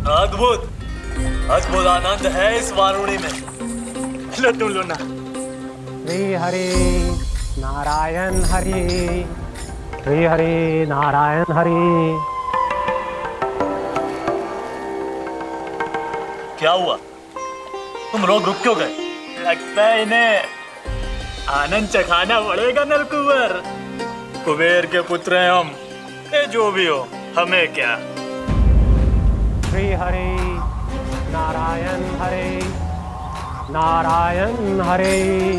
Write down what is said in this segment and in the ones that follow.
अद्भुत अद्भुत आनंद है इस वारुणी में। लो तुम लो ना। श्री हरि नारायण हरि, श्री हरि नारायण हरि। क्या हुआ? तुम लोग रुक क्यों गए? लगता है इन्हें आनंद चखाना पड़ेगा नलकुबर। कुबेर के पुत्र हैं हम, ये जो भी हो हमें क्या। श्री हरि नारायण हरि, नारायण हरि,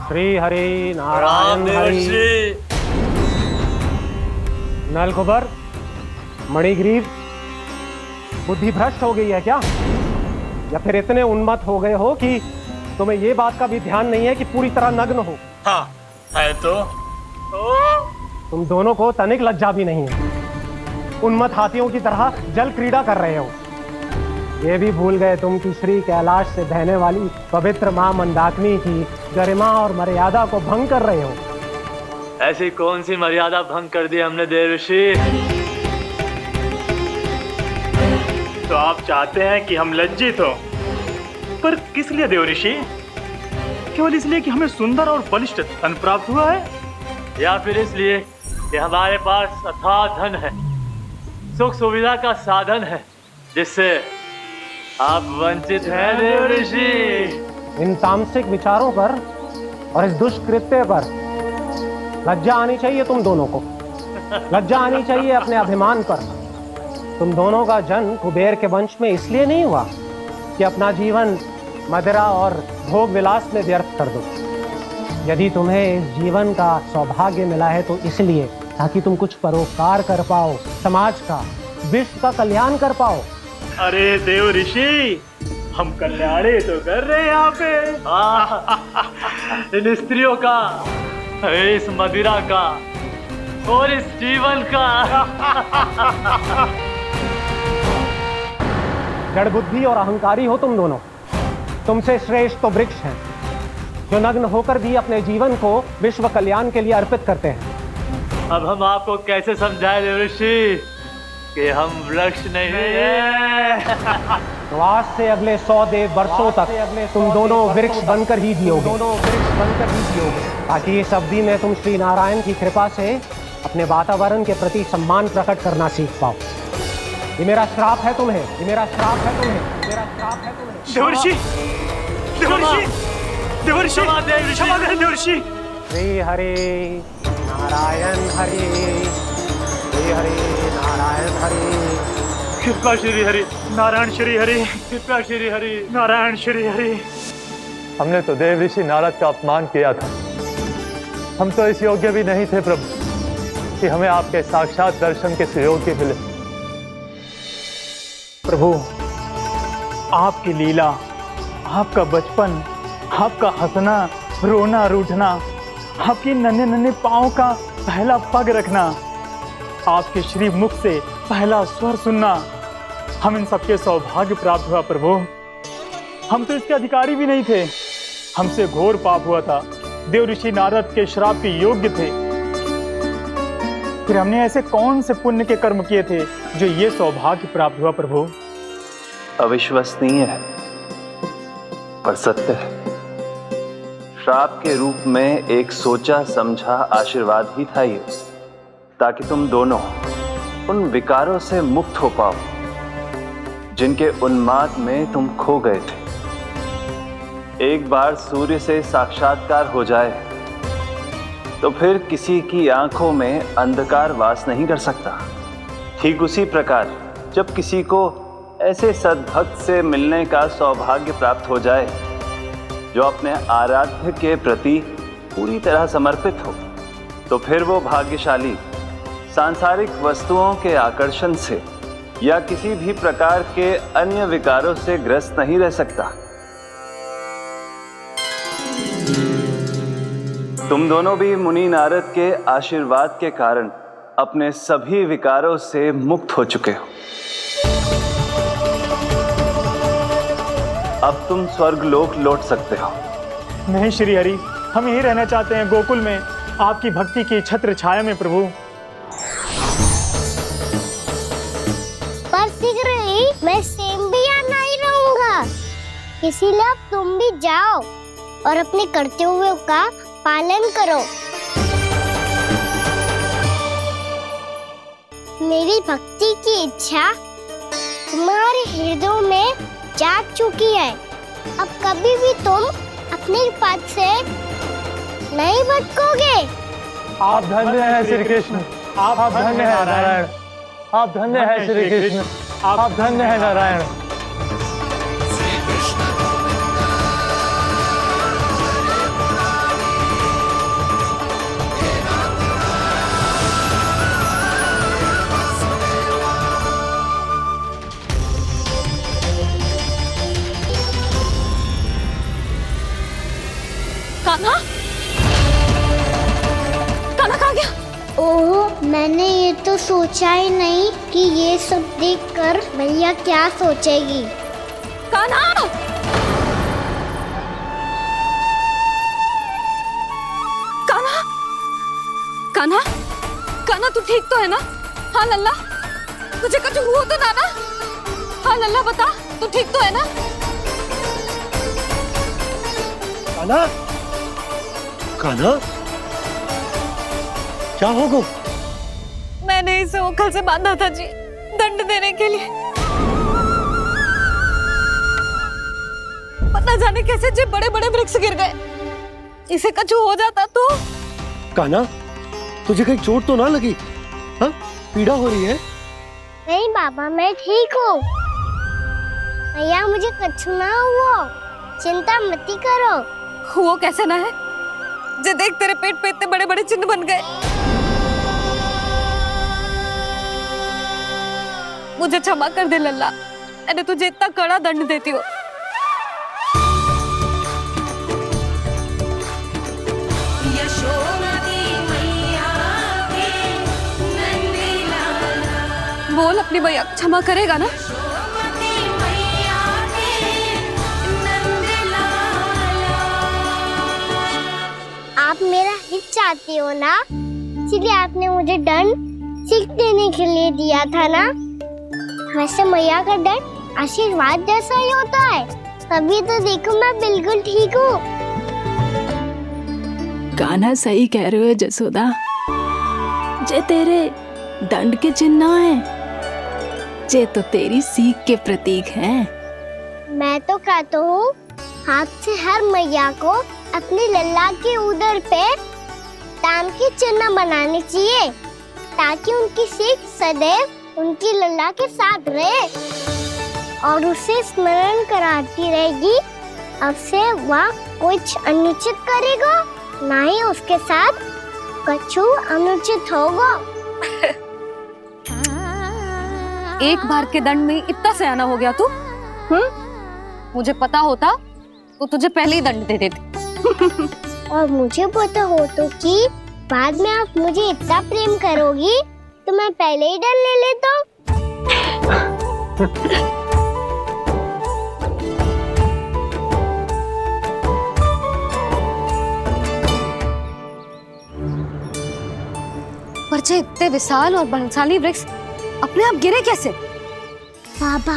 श्री हरि नारायण हरि। नलकुबर, मणिग्रीव, बुद्धि भ्रष्ट हो गई है क्या? या फिर इतने उन्मत्त हो गए हो कि तुम्हें ये बात का भी ध्यान नहीं है कि पूरी तरह नग्न हो? हाँ है तो। तुम दोनों को तनिक लज्जा भी नहीं है। उन्मत्त हाथियों की तरह जल क्रीड़ा कर रहे हो। ये भी भूल गए तुम कि श्री कैलाश से बहने वाली पवित्र मां मंदाकिनी की गरिमा और मर्यादा को भंग कर रहे हो। ऐसी कौन सी मर्यादा भंग कर दी हमने देवर्षि? तो आप चाहते हैं कि हम लज्जित हो, पर किस लिए देवर्षि? केवल इसलिए कि हमें सुंदर और बलिष्ठ धन प्राप्त हुआ है, या फिर इसलिए कि हमारे पास अथाह धन है, सुख सुविधा का साधन है, जिससे आप वंचित हैं देवर्षि? इन तामसिक विचारों पर और इस दुष्कृत्य पर लज्जा आनी चाहिए तुम दोनों को। लज्जा आनी चाहिए अपने अभिमान पर। तुम दोनों का जन्म कुबेर के वंश में इसलिए नहीं हुआ कि अपना जीवन मदिरा और भोग विलास में व्यर्थ कर दो। यदि तुम्हें इस जीवन का सौभाग्य मिला है तो इसलिए ताकि तुम कुछ परोपकार कर पाओ, समाज का, विश्व का कल्याण कर पाओ। अरे देवर्षि, हम कल्याण तो कर रहे हैं यहाँ पे। इन स्त्रियों का, इस मदिरा का और इस जीवन का। जड़ बुद्धि और अहंकारी हो तुम दोनों। तुमसे श्रेष्ठ तो वृक्ष हैं, जो नग्न होकर भी अपने जीवन को विश्व कल्याण के लिए अर्पित करते हैं। अब हम आपको कैसे समझाएं देवर्षि कि हम वृक्ष नहीं हैं? तो आज से अगले 100 देव वर्षों तक तुम दोनों वृक्ष बनकर ही जियोगे। ताकि इस अवधि में तुम श्री नारायण की कृपा से अपने वातावरण के प्रति सम्मान प्रकट करना सीख पाओ। ये मेरा श्राप है तुम्हें, ये मेरा श्राप है तुम्हें, मेरा श्राप है तुम्हें। देवर्षि, देवर्षि, देवर्षि, क्षमा करें देवर्षि। श्री हरि नारायण हरि, श्री हरि नारायण हरि। कृपा श्री हरि नारायण श्री हरि, कृपा श्री हरि नारायण श्री हरि। हमने तो देवर्षि नारद का अपमान किया था। हम तो इस योग्य भी नहीं थे प्रभु कि हमें आपके साक्षात दर्शन के सुयोग्य मिले। प्रभु, आपकी लीला, आपका बचपन, आपका हंसना, रोना, रूठना, आपकी नन्हे नन्हे पाँव का पहला पग रखना, आपके श्री मुख से पहला स्वर सुनना, हम इन सबके सौभाग्य प्राप्त हुआ प्रभु। हम तो इसके अधिकारी भी नहीं थे। हमसे घोर पाप हुआ था, देवर्षि नारद के श्राप के योग्य थे। फिर हमने ऐसे कौन से पुण्य के कर्म किए थे जो ये सौभाग्य प्राप्त हुआ प्रभु? अविश्वसनीय है पर सत्य है। श्राप के रूप में एक सोचा समझा आशीर्वाद ही था ये, ताकि तुम दोनों उन विकारों से मुक्त हो पाओ जिनके उन्माद में तुम खो गए थे। एक बार सूर्य से साक्षात्कार हो जाए तो फिर किसी की आंखों में अंधकार वास नहीं कर सकता। ठीक उसी प्रकार जब किसी को ऐसे सद्भक्त से मिलने का सौभाग्य प्राप्त हो जाए जो अपने आराध्य के प्रति पूरी तरह समर्पित हो, तो फिर वो भाग्यशाली सांसारिक वस्तुओं के आकर्षण से या किसी भी प्रकार के अन्य विकारों से ग्रस्त नहीं रह सकता। तुम दोनों भी मुनि नारद के आशीर्वाद के कारण अपने सभी विकारों से मुक्त हो चुके हो। अब तुम स्वर्गलोक लौट सकते हो। नहीं श्री हरि, हम यही रहना चाहते हैं गोकुल में, आपकी भक्ति की छत्र छाया में प्रभु। पर शीघ्र ही मैं इसीलिए अब तुम भी जाओ और अपने कर्तव्यों का पालन करो। मेरी भक्ति की इच्छा तुम्हारे हृदयों में जाग चुकी है। अब कभी भी तुम अपने पथ से नहीं भटकोगे। आप धन्य हैं श्री कृष्ण, आप धन्य हैं नारायण, आप धन्य हैं श्री कृष्ण, आप धन्य हैं नारायण। कान्हा, कान्हा कहाँ गया? ओह, मैंने ये तो सोचा ही नहीं कि ये सब देखकर भैया क्या सोचेगी। कान्हा! कान्हा! कान्हा! कान्हा तू ठीक तो है ना? हाँ लल्ला, तुझे कुछ हुआ तो ना? हाँ लल्ला बता, तू ठीक तो है ना? कान्हा, कान्हा, क्या होगा? मैंने इसे ओखल से बांधा था जी, दंड देने के लिए। पता जाने कैसे जो बड़े बड़े वृक्ष गिर गए। इसे कुछ हो जाता तो? कान्हा, तुझे कहीं चोट तो ना लगी? हाँ, पीड़ा हो रही है? नहीं बाबा, मैं ठीक हूँ। भैया मुझे कुछ ना हुआ, चिंता मत करो। वो कैसे ना है? जे देख तेरे पेट पे इतने बड़े बड़े चिन्ह बन गए। मुझे क्षमा कर दे लल्ला, मैंने तुझे इतना कड़ा दंड देती हो। बोल अपनी भैया क्षमा करेगा ना? आप मेरा हित चाहते हो ना, इसलिए आपने मुझे दंड सीख देने के लिए दिया था ना। वैसे मैया का दंड आशीर्वाद जैसा ही होता है, तभी तो देखो मैं बिल्कुल ठीक हूँ। कान्हा सही कह रहे हो जसोदा, जे तेरे दंड के चिन्ह है, जे तो तेरी सीख के प्रतीक हैं। मैं तो कहता हूँ हाथ से हर मैया को अपनी लल्ला के उदर पे ताम के चिन्ह बनाने चाहिए, ताकि उनकी सीख सदैव उनकी लल्ला के साथ रहे और उसे स्मरण कराती रहेगी। अब से वह कुछ अनुचित करेगा, ना ही उसके साथ कुछ अनुचित होगा। एक बार के दंड में इतना सयाना हो गया तू? मुझे पता होता तो तुझे पहले ही दंड दे देती। और मुझे पता हो तो कि बाद में आप मुझे इतना प्रेम करोगी तो मैं पहले ही डर ले लेता हूँ। पर जे इतने विशाल और बलशाली वृक्ष अपने आप गिरे कैसे? बाबा,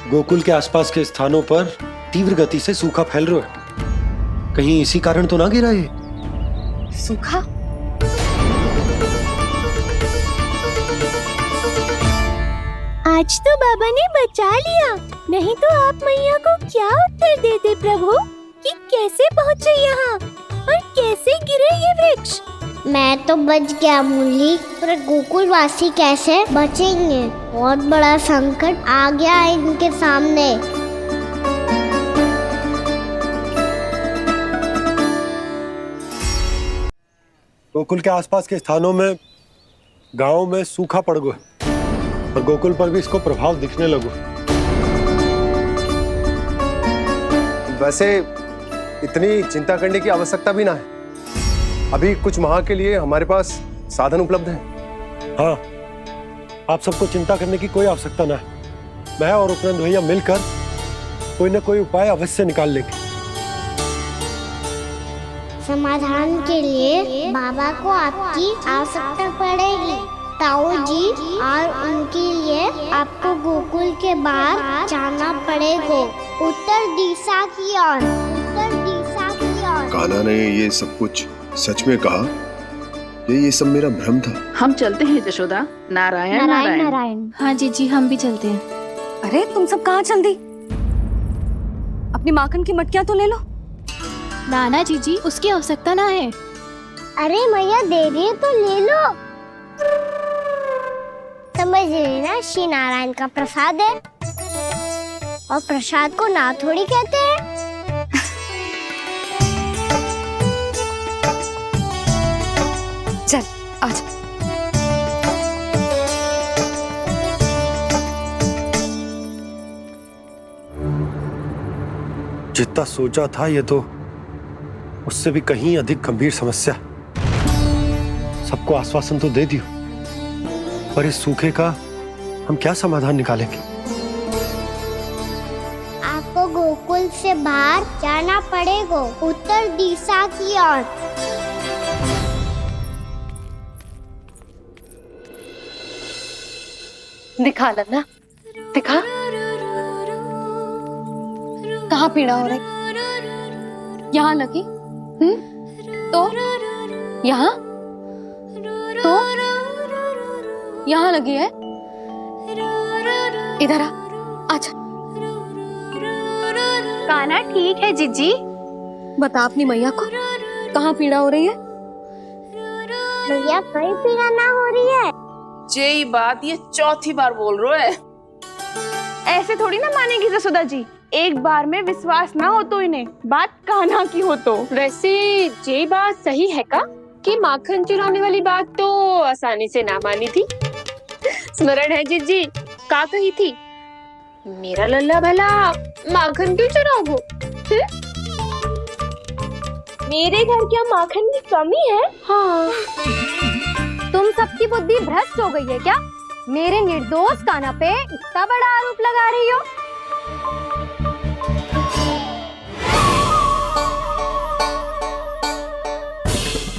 गोकुल के आसपास के स्थानों पर तीव्र गति से सूखा फैल रहा है। कहीं इसी कारण तो ना गिरा ये? सूखा? आज तो बाबा ने बचा लिया, नहीं तो आप मैया को क्या उत्तर देते प्रभु कि कैसे पहुँचे यहाँ और कैसे गिरे ये वृक्ष। मैं तो बच गया मुरली, पर गोकुल वासी कैसे बचेंगे? बहुत बड़ा संकट आ गया है इनके सामने। गोकुल के आसपास के स्थानों में, गांवों में सूखा पड़ गया और गोकुल पर भी इसको प्रभाव दिखने लगा। वैसे इतनी चिंता करने की आवश्यकता भी ना है। अभी कुछ माह के लिए हमारे पास साधन उपलब्ध हैं। हाँ, आप सबको चिंता करने की कोई आवश्यकता ना है। मैं और उपनंद भैया मिलकर कोई न कोई उपाय अवश्य निकाल लेंगे। समाधान के लिए बाबा को आपकी आवश्यकता पड़ेगी। ताऊ जी और उनके लिए आपको गोकुल के बाहर जाना पड़ेगा, उत्तर दिशा की ओर, उत्तर दिशा की ओर। कान्हा ने ये सब कुछ सच में कहा? ये सब मेरा भ्रम था? हम चलते हैं जशोदा। नारायण नारायण नारायण। हाँ जीजी, हम भी चलते हैं। अरे तुम सब कहाँ चल दी? अपनी माखन की मटकियां तो ले लो। नाना जीजी, उसकी आवश्यकता ना है। अरे मैया दे रही है तो ले लो। समझ रही ना, श्री नारायण का प्रसाद है और प्रसाद को ना थोड़ी कहते हैं। चल आज। जितना सोचा था ये तो उससे भी कहीं अधिक गंभीर समस्या। सबको आश्वासन तो दे दियो, पर इस सूखे का हम क्या समाधान निकालेंगे? आपको गोकुल से बाहर जाना पड़ेगा, उत्तर दिशा की ओर। दिखा लल्ला, दिखा। कहाँ पीड़ा हो रही? यहाँ लगी? तो यहाँ तो यहाँ लगी है। इधर आ, आजा। कान्हा ठीक है जीजी। बता अपनी मैया को कहाँ पीड़ा हो रही है? भैया कहीं पीड़ा ना हो रही है। यही बात ये चौथी बार बोल रहे है। ऐसे थोड़ी ना मानेगी जसोदा जी, एक बार में विश्वास ना हो तो इन्हें बात कान्हा की हो तो। वैसे ये बात सही है का कि माखन चुराने वाली बात तो आसानी से ना मानी थी। स्मरण है जीजी का कही थी, मेरा लल्ला भला माखन क्यों चुराओगे? मेरे घर क्या माखन की कमी है? हाँ। तुम सबकी बुद्धि भ्रष्ट हो गई है क्या? मेरे निर्दोष कान्हा पे इतना बड़ा आरोप लगा रही हो?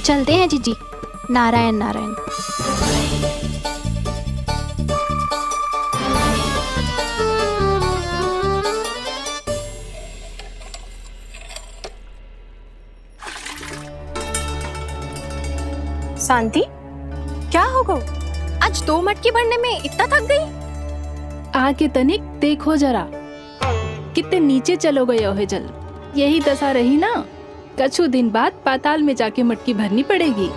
चलते हैं जीजी। नारायण नारायण। शांति, क्या हो गया? आज 2 मटकी भरने में इतना थक गई? आके तनिक देखो जरा, कितने नीचे चलो गए हो जल। यही दशा रही ना, कछु दिन बाद पाताल में जाके मटकी भरनी पड़ेगी।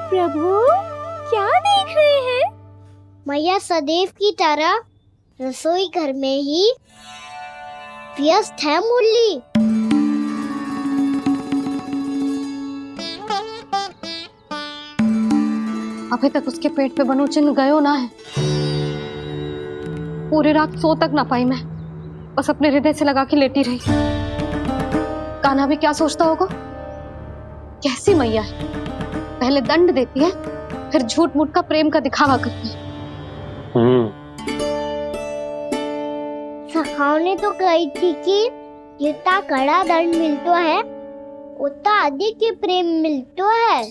प्रभु क्या देख रहे हैं? मैया सदैव की तरह रसोई घर में ही व्यस्त है मुरली। अभी तक उसके पेट पे बनो चिन्ह गयो ना है। पूरी रात सो तक ना पाई मैं, बस अपने हृदय से लगा के लेटी रही। कान्हा भी क्या सोचता होगा? कैसी मैया है, पहले दंड देती है फिर झूठ मूठ का प्रेम का दिखावा करती है। सखाओ ने तो कही थी कि जितना कड़ा दंड मिलता है उतना अधिक ही प्रेम मिलता है।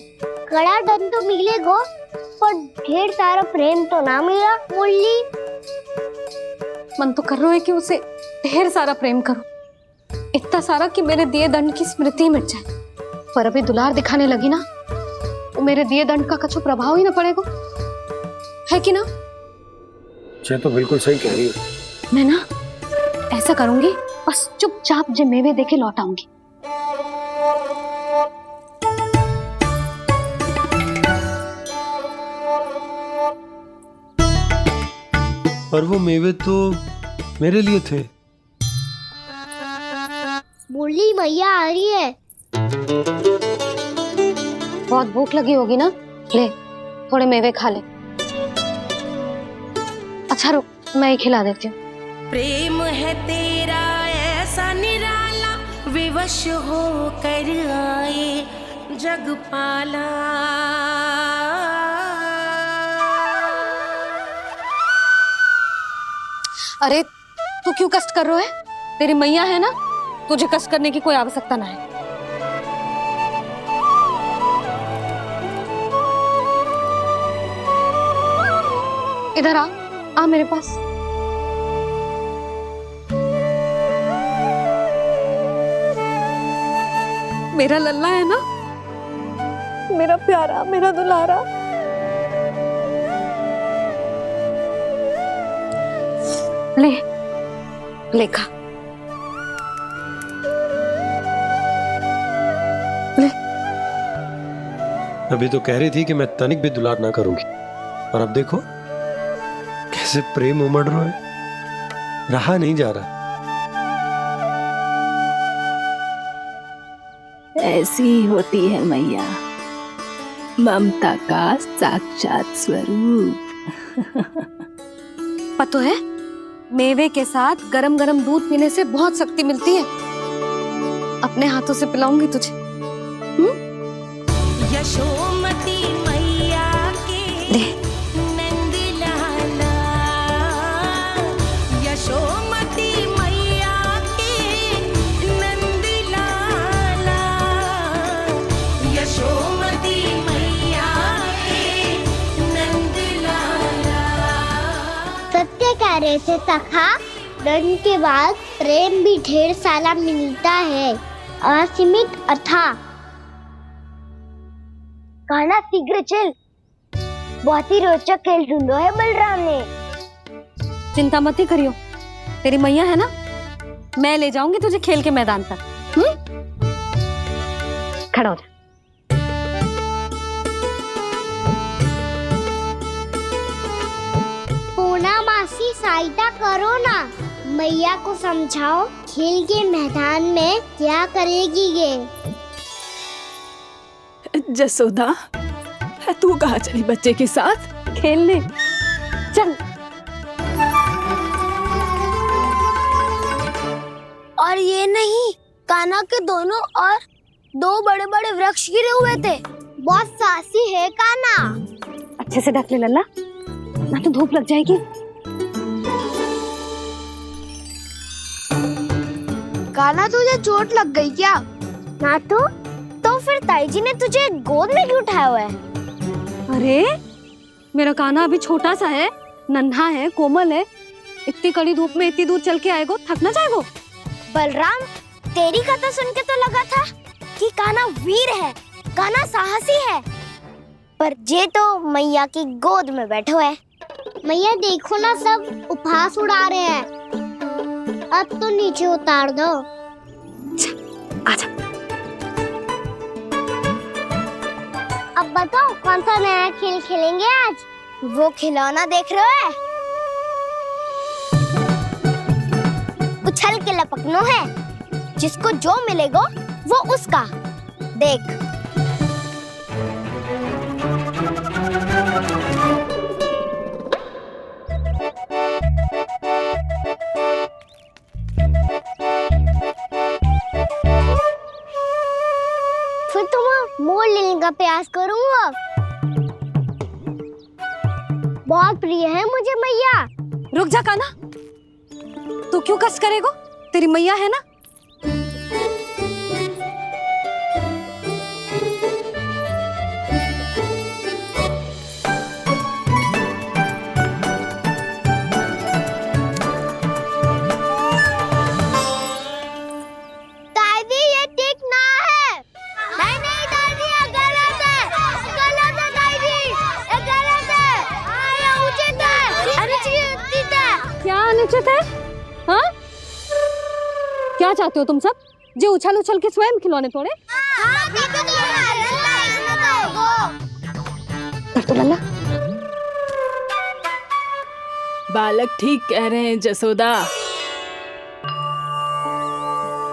कड़ा दंड तो मिलेगा पर ढेर सारा प्रेम तो ना मिला मुरली। मन तो कर रहा है कि उसे ढेर सारा प्रेम करो, इतना सारा कि मेरे दिए दंड की स्मृति मिट जाए। पर अभी दुलार दिखाने लगी ना, वो मेरे दिए दंड का कछु प्रभाव ही ना पड़ेगा, है कि ना? ये तो बिल्कुल सही कह रही हो। मैं ना ऐसा करूंगी, बस चुपचाप जे मेवे देके लौट आऊंगी। पर वो मेवे तो मेरे लिए थे। मुरली मैया आ रही है। बहुत भूख लगी होगी ना, ले थोड़े मेवे खा ले। अच्छा रुक, मैं ही खिला देती हूँ। प्रेम है तेरा ऐसा निराला, विवश हो कर आए जग पाला। अरे तू क्यों कष्ट कर रहा है? तेरी मैया है ना, तुझे कष्ट करने की कोई आवश्यकता ना है। इधर आ मेरे पास। मेरा लल्ला है ना, मेरा प्यारा, मेरा दुलारा। ले खा। ले। अभी तो कह रही थी कि मैं तनिक भी दुलार ना करूंगी, और अब देखो कैसे प्रेम उमड़ रहा है, रहा नहीं जा रहा। ऐसी ही होती है मैया, ममता का साक्षात स्वरूप। पता है, मेवे के साथ गरम गरम दूध पीने से बहुत शक्ति मिलती है। अपने हाथों से पिलाऊंगी तुझे। यशोमती मैया के नंद लाला, यशोमती मैया के नंद लाला, यशोमती मैया के नंद लाला। सत्य कह रहे थे सखा, दंड के बाद प्रेम भी ढेर सारा मिलता है, असीमित अथाह। गाना शीघ्र चल, बहुत ही रोचक खेल ढूंढो है बलराम ने। चिंता मत ही करियो, तेरी मैया है ना, मैं ले जाऊंगी तुझे खेल के मैदान पर। खड़ा हो जा। पूना मासी सहायता करो ना, मैया को समझाओ खेल के मैदान में क्या करेगी ये। जसोदा, तू कहाँ चली बच्चे के साथ? खेलने चल। और ये नहीं, कान्हा के दोनों और दो बड़े बड़े वृक्ष गिरे हुए थे। बहुत साहसी है कान्हा। अच्छे से ढक ले लल्ला, ना तो धूप लग जाएगी। कान्हा तुझे चोट लग गई क्या? ना तो फिर ताई जी ने तुझे गोद में क्यों उठाया हुआ है? अरे मेरा कान्हा अभी छोटा सा है, नन्हा है, कोमल है। इतनी कड़ी धूप में इतनी दूर चल के आएगा, थक ना जाएगा? बलराम, तेरी कथा सुन के तो लगा था कि कान्हा वीर है, कान्हा साहसी है, पर जे तो मैया की गोद में बैठे हुए। मैया देखो ना, सब उपहास उड़ा रहे हैं। अब तो नीचे उतार दो। आजा। अब बताओ कौन सा नया खेल खेलेंगे आज? वो खिलौना देख रहे हो? उछल के लपकनो है, जिसको जो मिलेगा वो उसका। देख। फिर तुम मोड़ लेने का प्रयास करूंगा। बहुत प्रिय है मुझे मैया। रुक जा कान्हा, तू क्यों कष्ट करेगा? तेरी मैया है ना। दादी ये ठीक ना है। नहीं नहीं दादी, ये गलत है, गलत है दादी, ये गलत है, ये उचित है, अनुचित है। क्या अनुचित है? हाँ? क्या चाहते हो तुम सब? जो उछल उछल के स्वयं खिलौने तोड़े? हाँ, भी तो तो लल्ला। बालक ठीक कह रहे हैं जसोदा।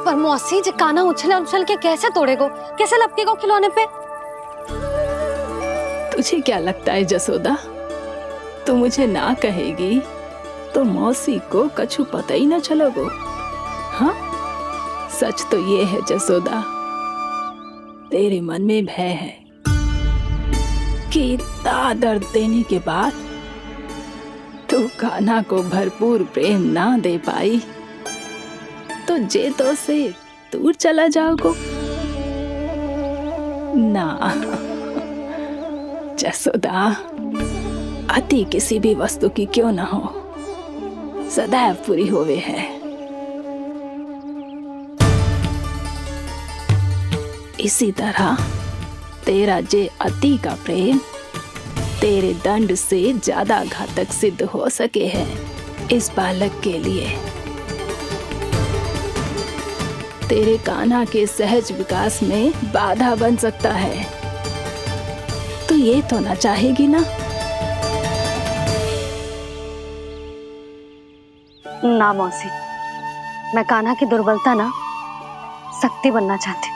पर मौसी, जो कान्हा उछल उछल के कैसे तोड़ेगो, कैसे लपकेगो खिलौने पे? तुझे क्या लगता है जसोदा, तू मुझे ना कहेगी तो मौसी को कछु पता ही ना चलोगो? हाँ, सच तो ये है जसोदा, तेरे मन में भय है कि इतना दर्द देने के बाद तू कान्हा को भरपूर प्रेम ना दे पाई तो जे तो से दूर चला जाओगो ना। जसोदा, अति किसी भी वस्तु की क्यों ना हो, सदैव पूरी होवे है। इसी तरह तेरा जे अति का प्रेम तेरे दंड से ज्यादा घातक सिद्ध हो सके है इस बालक के लिए। तेरे कान्हा के सहज विकास में बाधा बन सकता है। तो ये तो ना चाहेगी ना? ना मौसी, मैं कान्हा की दुर्बलता ना शक्ति बनना चाहती हूँ।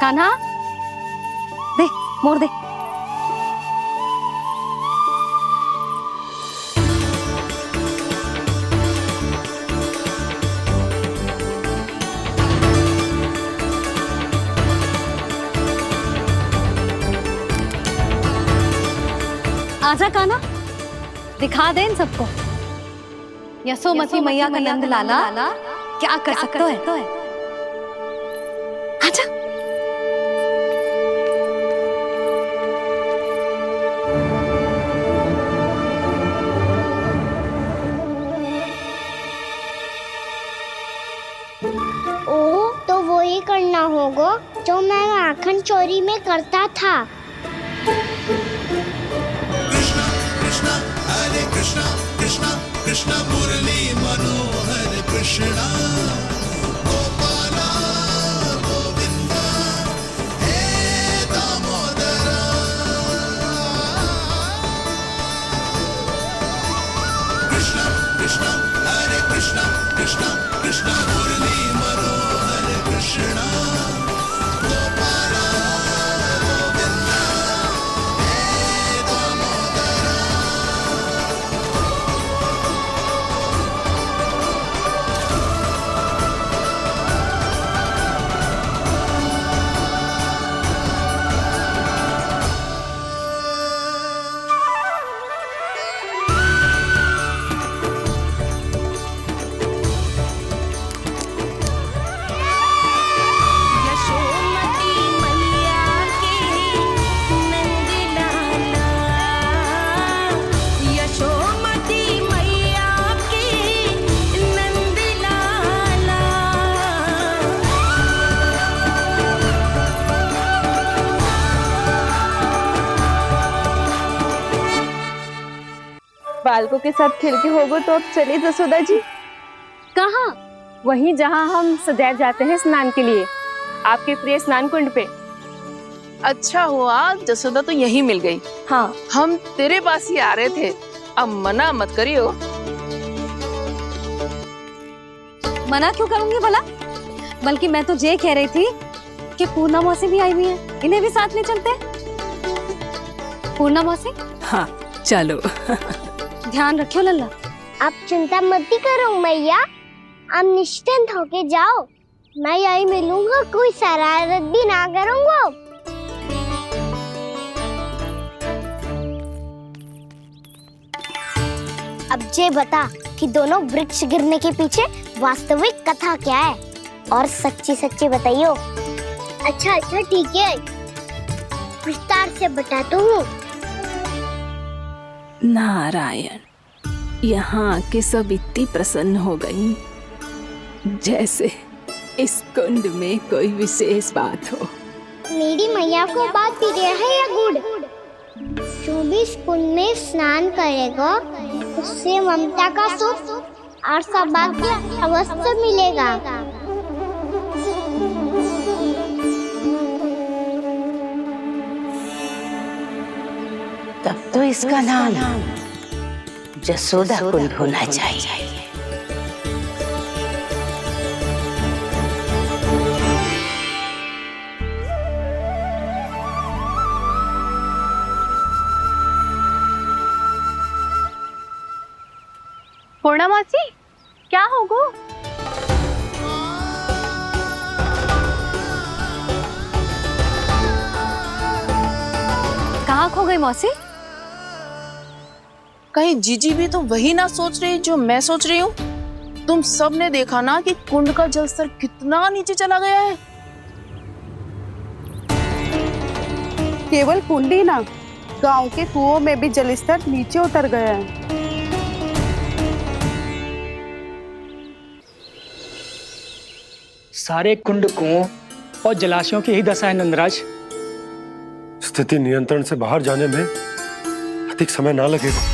कान्हा, दे मोड़ दे। आजा कान्हा, दिखा दे इन सबको यशोमती मैया का नंद लाला क्या कर सकता है। आजा। ओ तो वो ही करना होगा जो मैं माखन चोरी में करता था। कृष्णा कृष्णा मुरली मनोहर कृष्णा गोपाला गोविंदा हे दामोदरा। कृष्णा कृष्णा हरे कृष्णा कृष्णा कृष्णा मुरली मनोहर कृष्णा गोपाला गोविंदा हे दामोदरा। यशोमती मैया के नंद लाला, यशोमती मैया के नंद लाला। बालकों के साथ खेल के होगो तो अब चलिए जसोदा जी। कहाँ? वहीं जहाँ हम सदैव जाते हैं स्नान के लिए, आपके प्रिय स्नान कुंड पे। अच्छा हुआ जसोदा तो यहीं मिल गई। हाँ, हम तेरे पास ही आ रहे थे, अब मना मत करियो। मना क्यों करूंगी भला? बल्कि मैं तो ये कह रही थी कि पूर्णा मौसी भी आई हुई है, इन्हें भी साथ ले चलते हैं। पूर्णा मौसी, हाँ चलो। ध्यान रखियो लल्ला। आप चिंता मत करो मैया, आप निश्चिंत होके जाओ, मैं यही मिलूंगा, कोई शरारत भी ना करूंगा। अब ये बता कि दोनों वृक्ष गिरने के पीछे वास्तविक कथा क्या है, और सच्ची सच्ची बताइयो। अच्छा अच्छा ठीक है, विस्तार से बताता हूँ। नारायण, यहाँ के सब इतनी प्रसन्न हो गई जैसे इस कुंड में कोई विशेष बात हो। मेरी मैया को बात प्रिय है या गुड़? जो भी इस कुंड में स्नान करेगा उससे ममता का सुख और सौभाग्य अवश्य मिलेगा। तब तो इसका नाम जसोदा कुंड होना चाहिए। पूर्णा मौसी, क्या होगो? कहाँ खो गई मौसी? कहीं जीजी भी तो वही ना सोच रही जो मैं सोच रही हूँ। तुम सब ने देखा ना कि कुंड का जलस्तर कितना नीचे चला गया है। केवल कुंड ही ना, गांव के कुओं में भी जलस्तर नीचे उतर गया है। सारे कुंड कुओं और जलाशयों की ही दशा है नंदराज। स्थिति नियंत्रण से बाहर जाने में अधिक समय ना लगेगा।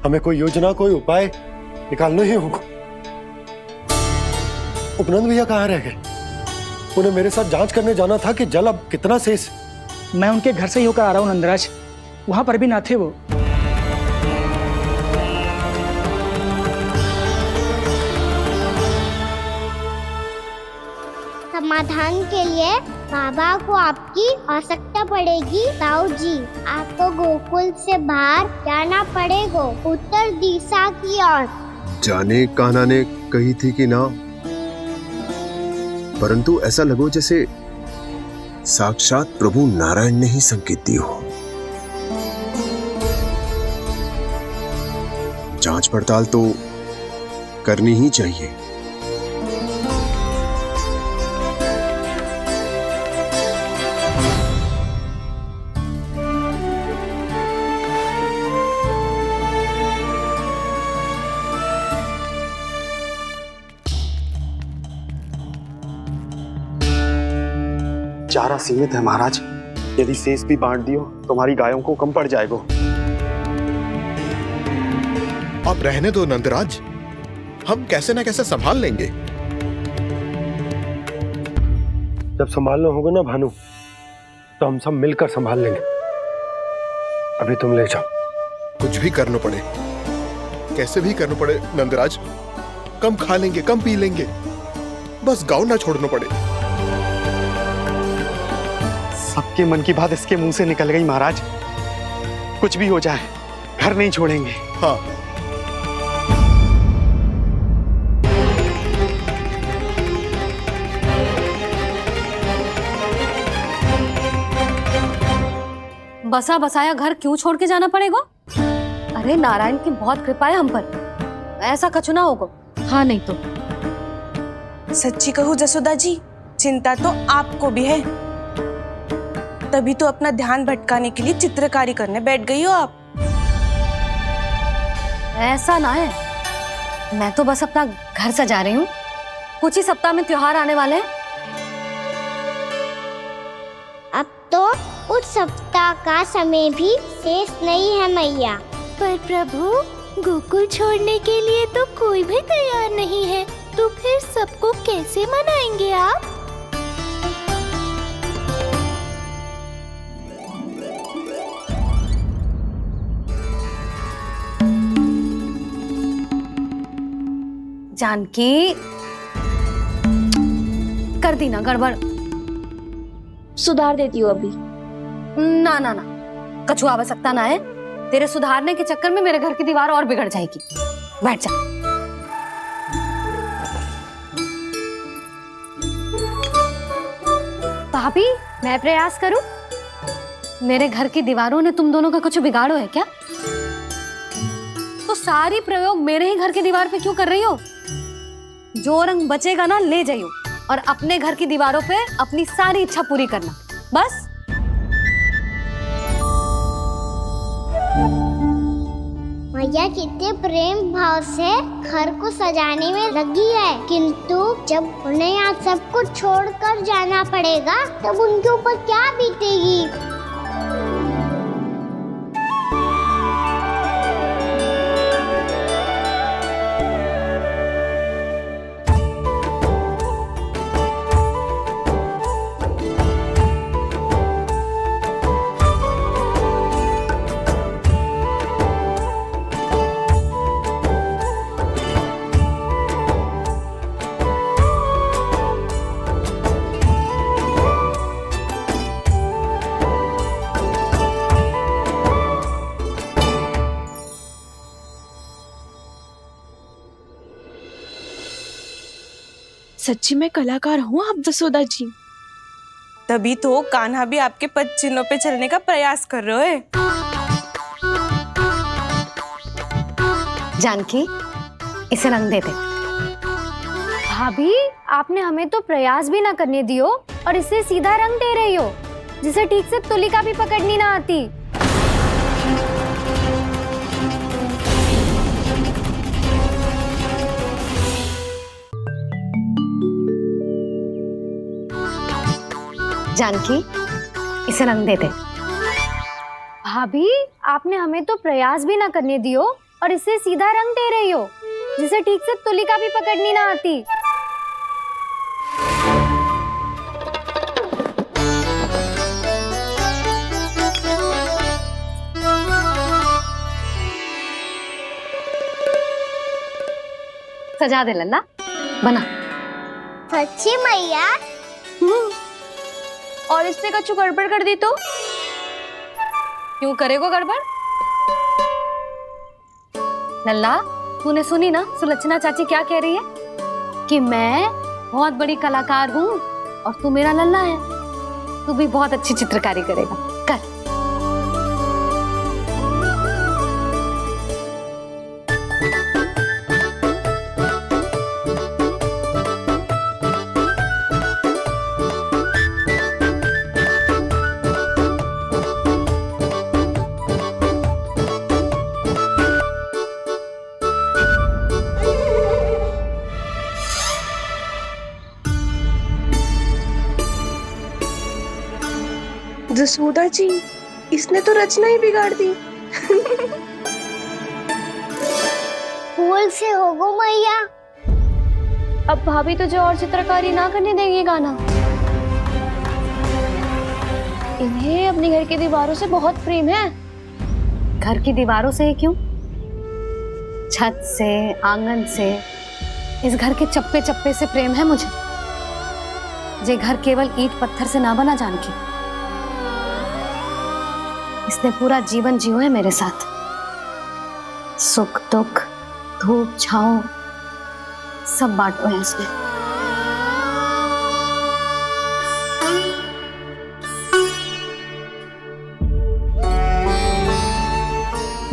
हमें कोई योजना, कोई उपाय निकालना ही होगा। उपनंद भैया कहाँ रह गए? उन्हें मेरे साथ जांच करने जाना था कि जल अब कितना शेष। मैं उनके घर से ही होकर आ रहा हूँ नंदराज, वहां पर भी ना थे वो। समाधान के लिए बाबा को आपकी आवश्यकता पड़ेगी। ताऊ जी, आपको गोकुल से बाहर जाना पड़ेगा, उत्तर दिशा की ओर। जाने कान्हा ने कही थी कि ना, परंतु ऐसा लगो जैसे साक्षात प्रभु नारायण ने ही संकेत दी हो। जांच पड़ताल तो करनी ही चाहिए। चारा सीमित है महाराज, यदि शेष भी बांट दियो तो हमारी गायों को कम पड़ जाएगा। आप रहने दो नंदराज, हम कैसे न कैसे संभाल लेंगे। जब संभालना होगा ना भानु, तो हम सब मिलकर संभाल लेंगे। अभी तुम ले जाओ। कुछ भी करना पड़े, कैसे भी करना पड़े नंदराज, कम खा लेंगे, कम पी लेंगे, बस गाँव ना छोड़ना पड़े। सबके मन की बात इसके मुंह से निकल गई महाराज। कुछ भी हो जाए, घर नहीं छोड़ेंगे। हाँ, बसा बसाया घर क्यों छोड़ के जाना पड़ेगा? अरे नारायण की बहुत कृपा है हम पर, ऐसा कछु ना होगा। हाँ नहीं तो। सच्ची कहूँ जसोदा जी, चिंता तो आपको भी है, तभी तो अपना ध्यान भटकाने के लिए चित्रकारी करने बैठ गई हो आप। ऐसा ना है, मैं तो बस अपना घर सजा रही हूँ। कुछ ही सप्ताह में त्योहार आने वाले हैं। अब तो उस सप्ताह का समय भी शेष नहीं है मैया। पर प्रभु, गोकुल छोड़ने के लिए तो कोई भी तैयार नहीं है, तो फिर सबको कैसे मनाएंगे आप? जानकी, कर दी ना गड़बड़। सुधार देती हूँ अभी। ना ना ना, कछु आवश्यकता ना है। तेरे सुधारने के चक्कर में मेरे घर की दीवार और बिगड़ जाएगी। बैठ जा। भाभी, मैं प्रयास करूं? मेरे घर की दीवारों ने तुम दोनों का कुछ बिगाड़ो है क्या? तो सारी प्रयोग मेरे ही घर की दीवार पे क्यों कर रही हो? जो रंग बचेगा ना ले जाइयो, और अपने घर की दीवारों पे अपनी सारी इच्छा पूरी करना, बस। मैया कितने प्रेम भाव से घर को सजाने में लगी है, किंतु जब उन्हें यहाँ सब कुछ छोड़कर जाना पड़ेगा तब उनके ऊपर क्या बीतेगी? सच्ची में कलाकार हूँ आप जसोदा जी। तभी तो कान्हा भी आपके पद चिन्हों पे चलने का प्रयास कर रहे हैं। जानकी, इसे रंग दे दे। भाभी, आपने हमें तो प्रयास भी ना करने दियो और इसे सीधा रंग दे रही हो, जिसे ठीक से तुलिका भी पकड़नी ना आती। जानकी, इसे रंग दे दे। भाभी, आपने हमें तो प्रयास भी ना करने दियो और इसे सीधा रंग दे रही हो, जिसे ठीक से तुलिका भी पकड़नी ना आती। सजा दे लल्ला, बना। सच्ची मैया? और इसने कछु गड़बड़ कर दी तो? क्यों करेगो गड़बड़? लल्ला, तूने सुनी ना सुलक्षणा चाची क्या कह रही है? कि मैं बहुत बड़ी कलाकार हूँ और तू मेरा लल्ला है, तू भी बहुत अच्छी चित्रकारी करेगा, कर। जसोदा जी, इसने तो रचना ही बिगाड़ दी। फूल से होगो मैया। अब भाभी तुझे और चित्रकारी ना करने देंगे गाना। इन्हें अपने घर की दीवारों से बहुत प्रेम है। घर की दीवारों से क्यों? छत से, आंगन से, इस घर के चप्पे चप्पे से प्रेम है मुझे। ये घर केवल ईंट पत्थर से ना बना जानकी, इसने पूरा जीवन जियो है मेरे साथ। सुख दुख, धूप छांव सब बांटो है इसने।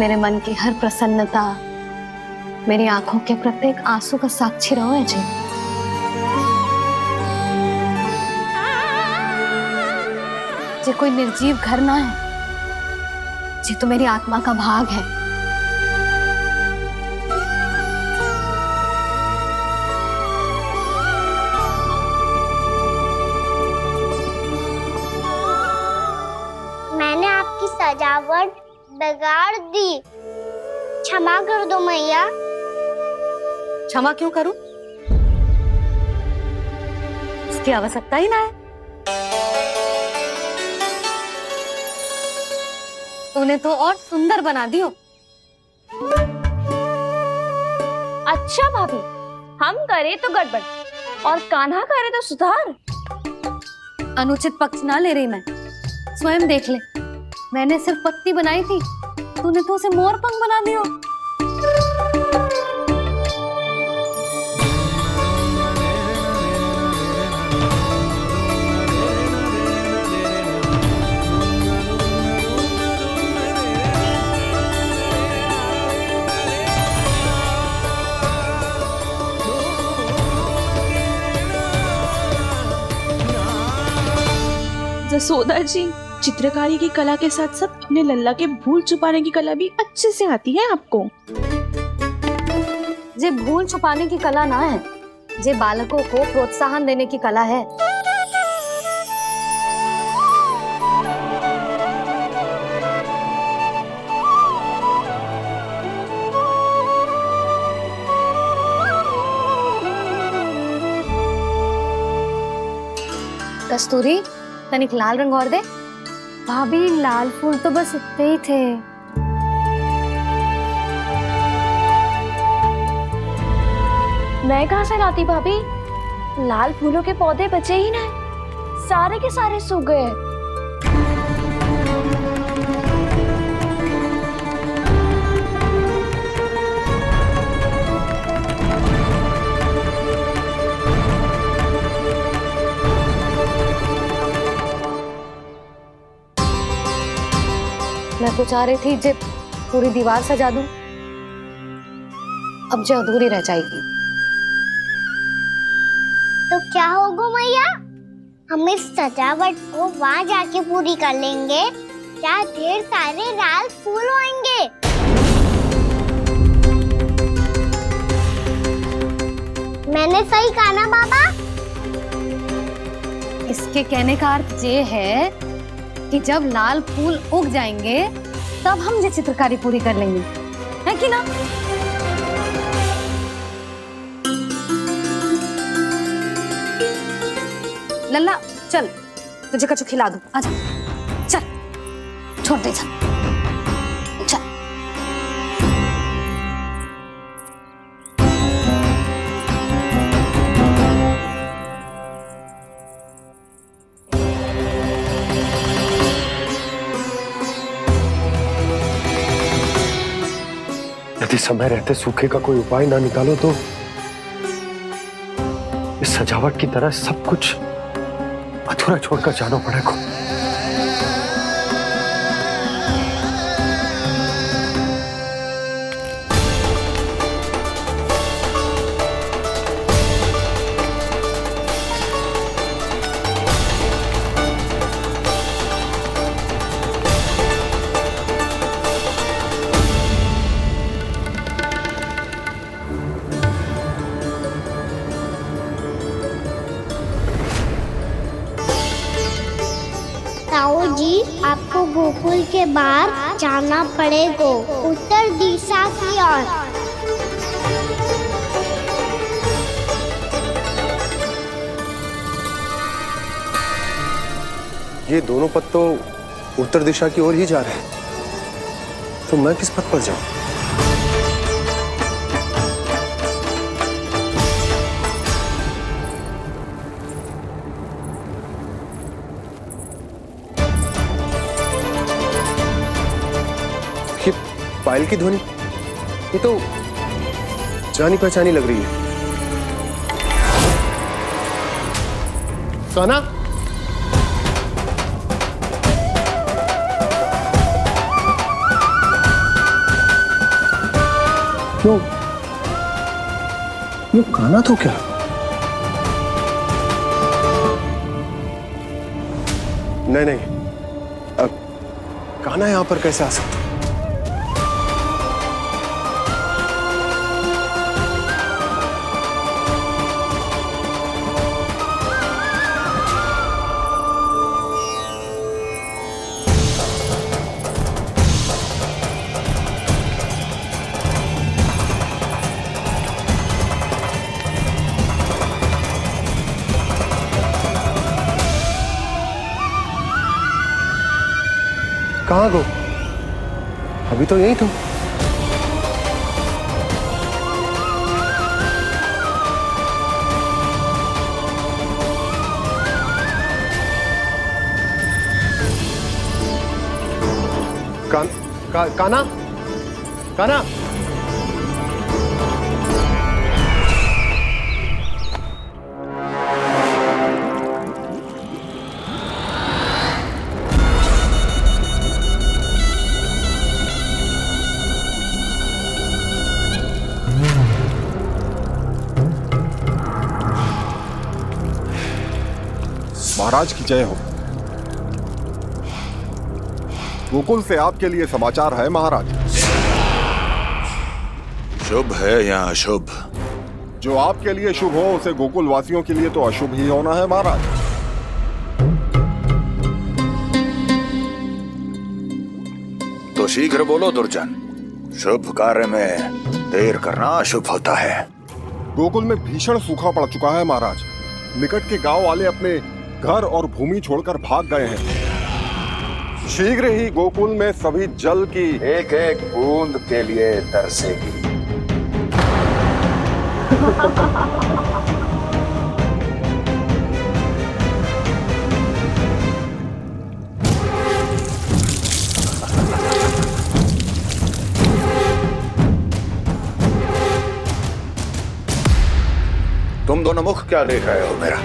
मेरे मन की हर प्रसन्नता, मेरी आंखों के प्रत्येक आंसू का साक्षी रहो है जी। ये कोई निर्जीव घर ना है, ये तो मेरी आत्मा का भाग है। मैंने आपकी सजावट बिगाड़ दी, क्षमा कर दो मैया। क्षमा क्यों करूं? इसकी आवश्यकता ही ना है। तूने तो और सुंदर बना दियो। अच्छा भाभी, हम करे तो गड़बड़ और कान्हा करे तो सुधार। अनुचित पक्ष ना ले रही मैं, स्वयं देख ले। मैंने सिर्फ पत्ती बनाई थी, तूने तो उसे मोर पंख बना दियो। जसोदा जी, चित्रकारी की कला के साथ साथ अपने लल्ला के भूल छुपाने की कला भी अच्छे से आती है आपको। ये भूल छुपाने की कला ना है, ये बालकों को प्रोत्साहन देने की कला है। कस्तूरी, तनिक लाल रंग और दे। भाभी, लाल फूल तो बस इतने ही थे। मैं कहाँ से लाती भाभी? लाल फूलों के पौधे बचे ही ना, सारे के सारे सूख गए। मैं तो चाह रही थी जे पूरी दीवार सजा दूं, अब जो अधूरी रह जाएगी। तो क्या होगा मैया, हम इस सजावट को वहाँ जाके पूरी कर लेंगे जहाँ ढेर सारे लाल फूल होंगे। मैंने सही कहा ना बाबा? इसके कहने का अर्थ ये है कि जब लाल फूल उग जाएंगे तब हम ये चित्रकारी पूरी कर लेंगे, है कि ना? लल्ला चल, तुझे कछु खिला दूं, आजा, चल, छोड़ दे, चल, चल। यदि समय रहते सूखे का कोई उपाय ना निकालो तो इस सजावट की तरह सब कुछ अधूरा छोड़कर जाना पड़ेगा। ताऊ जी, आपको गोकुल के बाहर जाना पड़ेगा, उत्तर दिशा की ओर। ये दोनों पथ तो उत्तर दिशा की ओर ही जा रहे हैं, तो मैं किस पथ पर जाऊं? ये पायल की ध्वनि, ये तो जानी पहचानी लग रही है। कान्हा, ये कान्हा तो क्या? नहीं नहीं, अब कान्हा यहां पर कैसे आ सकता? कहाँ गो? अभी तो यही तुम। कान्हा, कान्हा, महाराज की जय हो। गोकुल से आपके लिए समाचार है महाराज। शुभ है या अशुभ? जो आपके लिए शुभ हो उसे गोकुल वासियों के लिए तो अशुभ ही होना है महाराज। तो शीघ्र बोलो दुर्जन, शुभ कार्य में देर करना अशुभ होता है। गोकुल में भीषण सूखा पड़ चुका है महाराज। निकट के गांव वाले अपने घर और भूमि छोड़कर भाग गए हैं। शीघ्र ही गोकुल में सभी जल की एक एक बूंद के लिए तरसेगी। तुम दोनों मुख क्या देख रहे हो मेरा?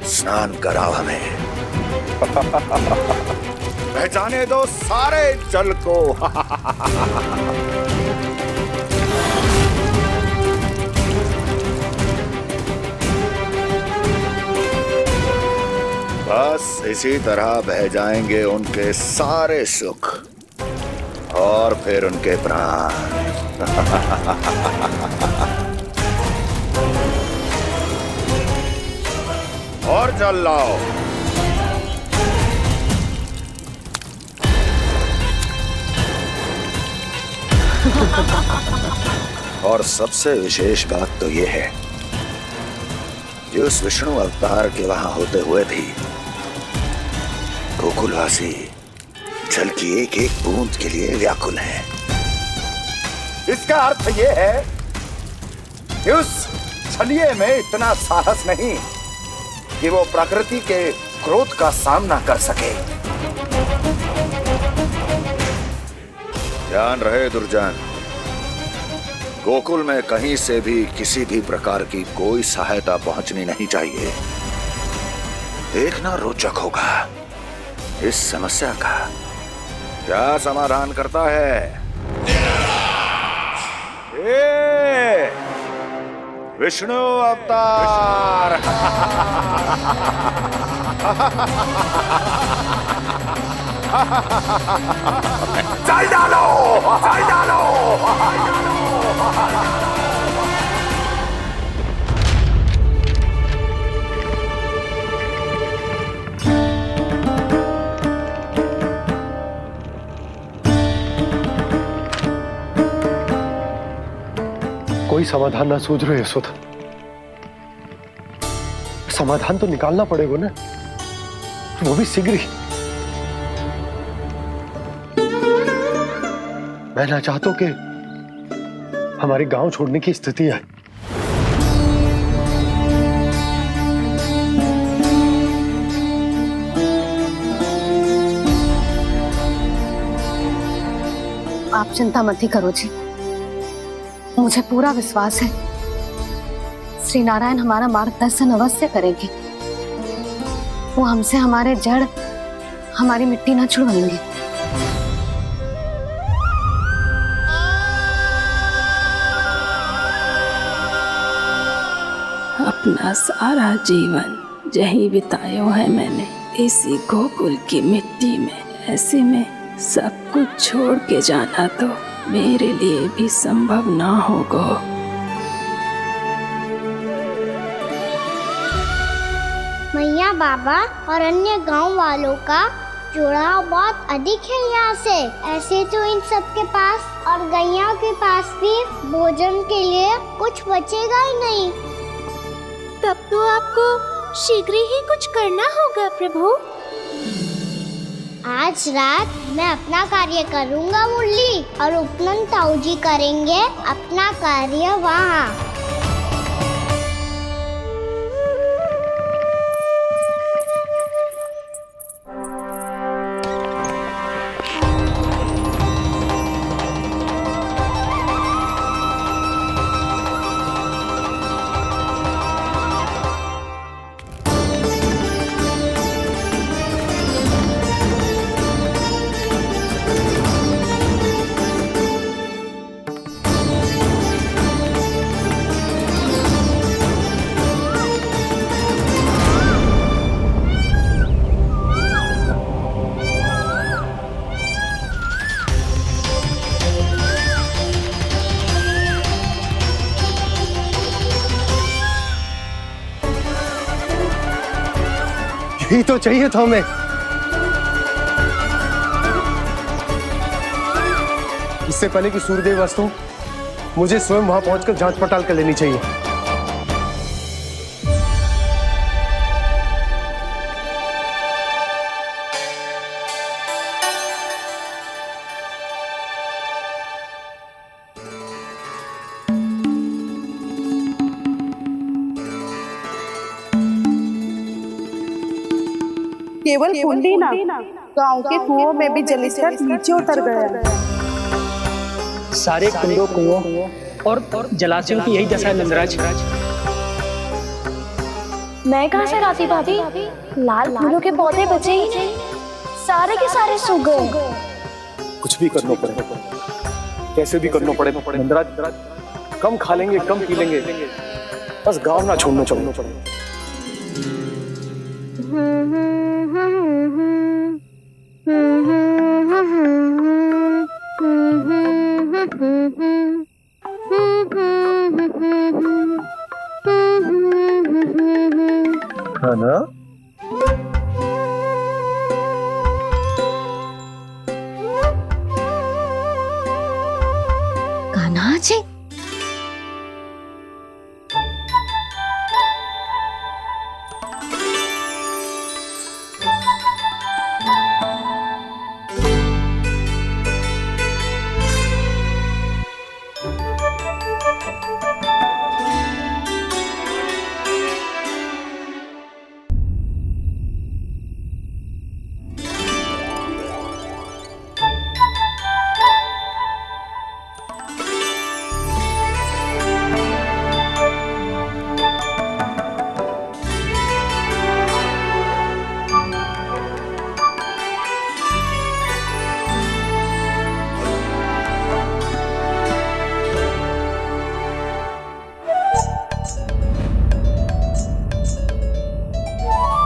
स्नान कराओ हमें। पहचाने दो सारे जल को। बस इसी तरह बह जाएंगे उनके सारे सुख और फिर उनके प्राण। और जल लाओ। और सबसे विशेष बात तो यह है कि उस विष्णु अवतार के वहां होते हुए भी गोकुलवासी जल की एक एक बूंद के लिए व्याकुल है। इसका अर्थ यह है कि उस छलिए में इतना साहस नहीं कि वो प्रकृति के क्रोध का सामना कर सके। ध्यान रहे दुर्जन, गोकुल में कहीं से भी किसी भी प्रकार की कोई सहायता पहुंचनी नहीं चाहिए। देखना रोचक होगा इस समस्या का क्या समाधान करता है। ए, विष्णु अवतार। चल डालो, चल डालो। कोई समाधान ना सूझ रहे यशोदा। समाधान तो निकालना पड़ेगा ना, वो भी शीघ्र ही। मैं ना चाहता कि हमारे गांव छोड़ने की स्थिति आए। आप चिंता मत ही करो जी, मुझे पूरा विश्वास है श्री नारायण हमारा मार्गदर्शन अवश्य करेंगे। वो हमसे हमारे जड़, हमारी मिट्टी ना छुड़वाएंगे। अपना सारा जीवन यही बिताया है मैंने, इसी गोकुल की मिट्टी में। ऐसे में सब कुछ छोड़ के जाना तो मेरे लिए भी संभव ना होगा। मैया बाबा और अन्य गांव वालों का जुड़ाव बहुत अधिक है यहाँ से। ऐसे तो इन सब के पास और गैया के पास भी भोजन के लिए कुछ बचेगा ही नहीं। तब तो आपको शीघ्र ही कुछ करना होगा प्रभु। आज रात मैं अपना कार्य करूँगा मुरली, और उपनंद ताऊ जी करेंगे अपना कार्य वहाँ। यही तो चाहिए था हमें। इससे पहले कि सूर्यदेव वस्तु, मुझे स्वयं वहां पहुंचकर जांच पड़ताल कर लेनी चाहिए। केवल कुंडी ना, गांव के कुओं में भी जलस्तर नीचे उतर गया। सारे कुंडों, कुओं और जलाशयों की यही दशा है नंदराज। मैं कहाँ से लाती भाभी? लाल फूलों के पौधे बचे ही नहीं, सारे के सारे सूख गए। कुछ भी करना पड़े, कैसे भी करना पड़े नंदराज। कम खा लेंगे, कम पी लेंगे, बस गांव ना छोड़ना चाहिए। खाना कान्हा जी,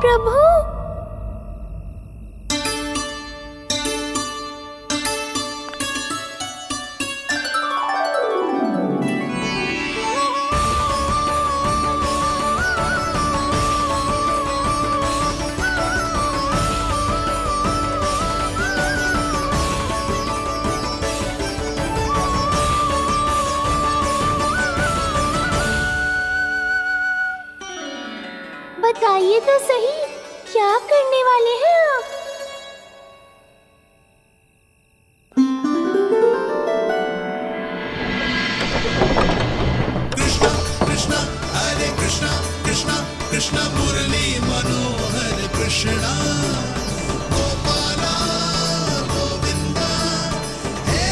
प्रभु, बताइए तो सही, क्या करने वाले हैं आप? कृष्णा हरे कृष्णा कृष्णा कृष्णा मुरली मनोहर कृष्णा गोपाला गोविंदा हे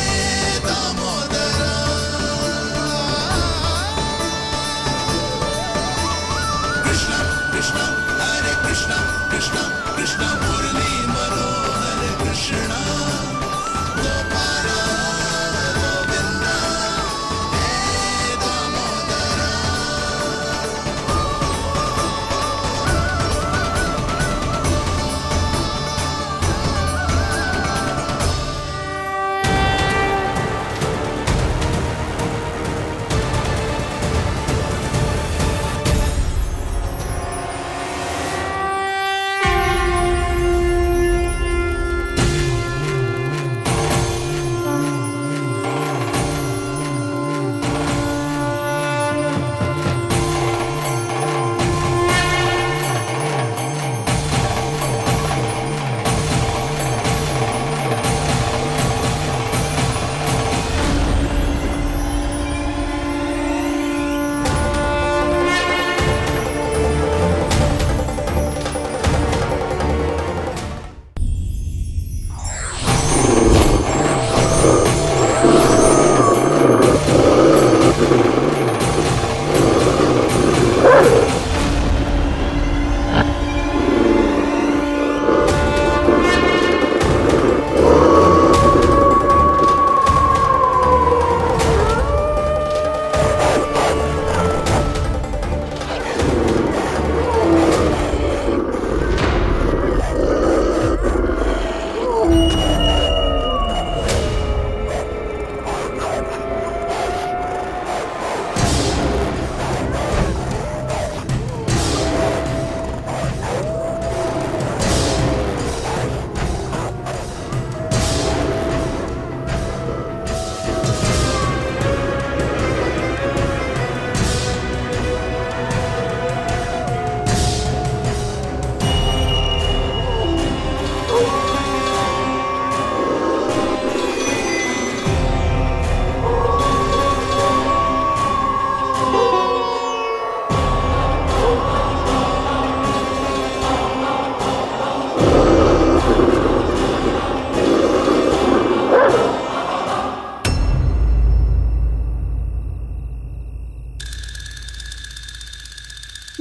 दामोदरा कृष्णा कृष्णा हरे कृष्णा कृष्णा कृष्णा मुरली मनोहर कृष्णा गोपाला गोविंदा हे दामोदरा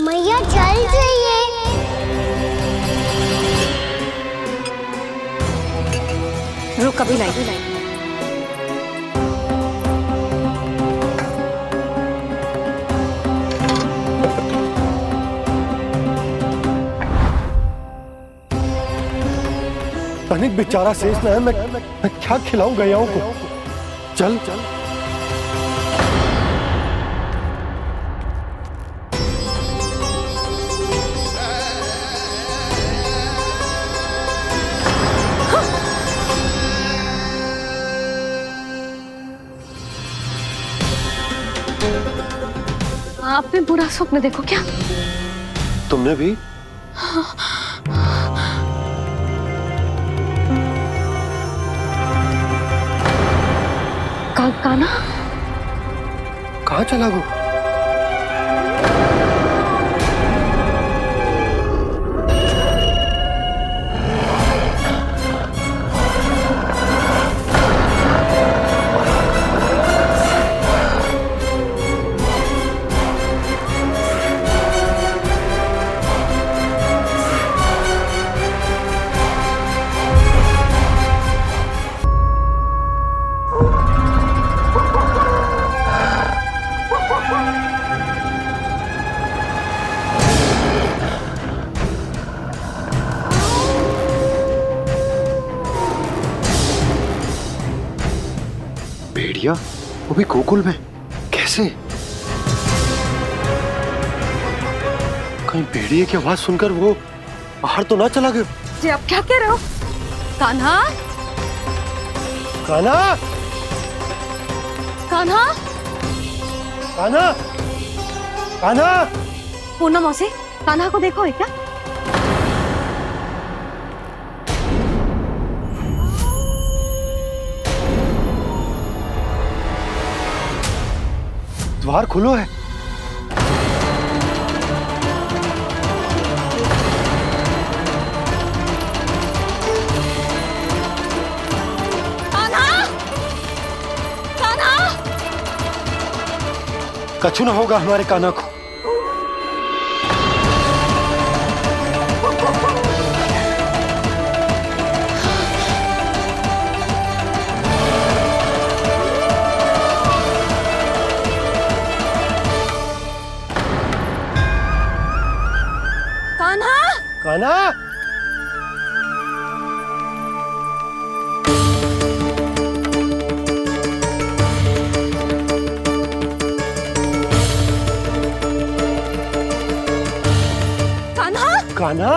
मैया जल जाइए। रुक, अभी लाई। तनिक बेचारा शेष न है, मैं क्या खिलाऊं गयाओं को। चल चल आपने बुरा स्वप्न देखो क्या? तुमने भी? काना कहाँ चला गो? भेड़िया वो भी गोकुल में कैसे? कहीं भेड़िए की आवाज सुनकर वो बाहर तो ना चला गया? जी आप क्या कह रहे हो? कान्हा कान्हा कान्हा कान्हा कान्हा पूनम मौसी, कान्हा को देखो है क्या? द्वार खुलो है। कान्हा कान्हा कछु ना होगा हमारे कान्हा को। कान्हा कान्हा कान्हा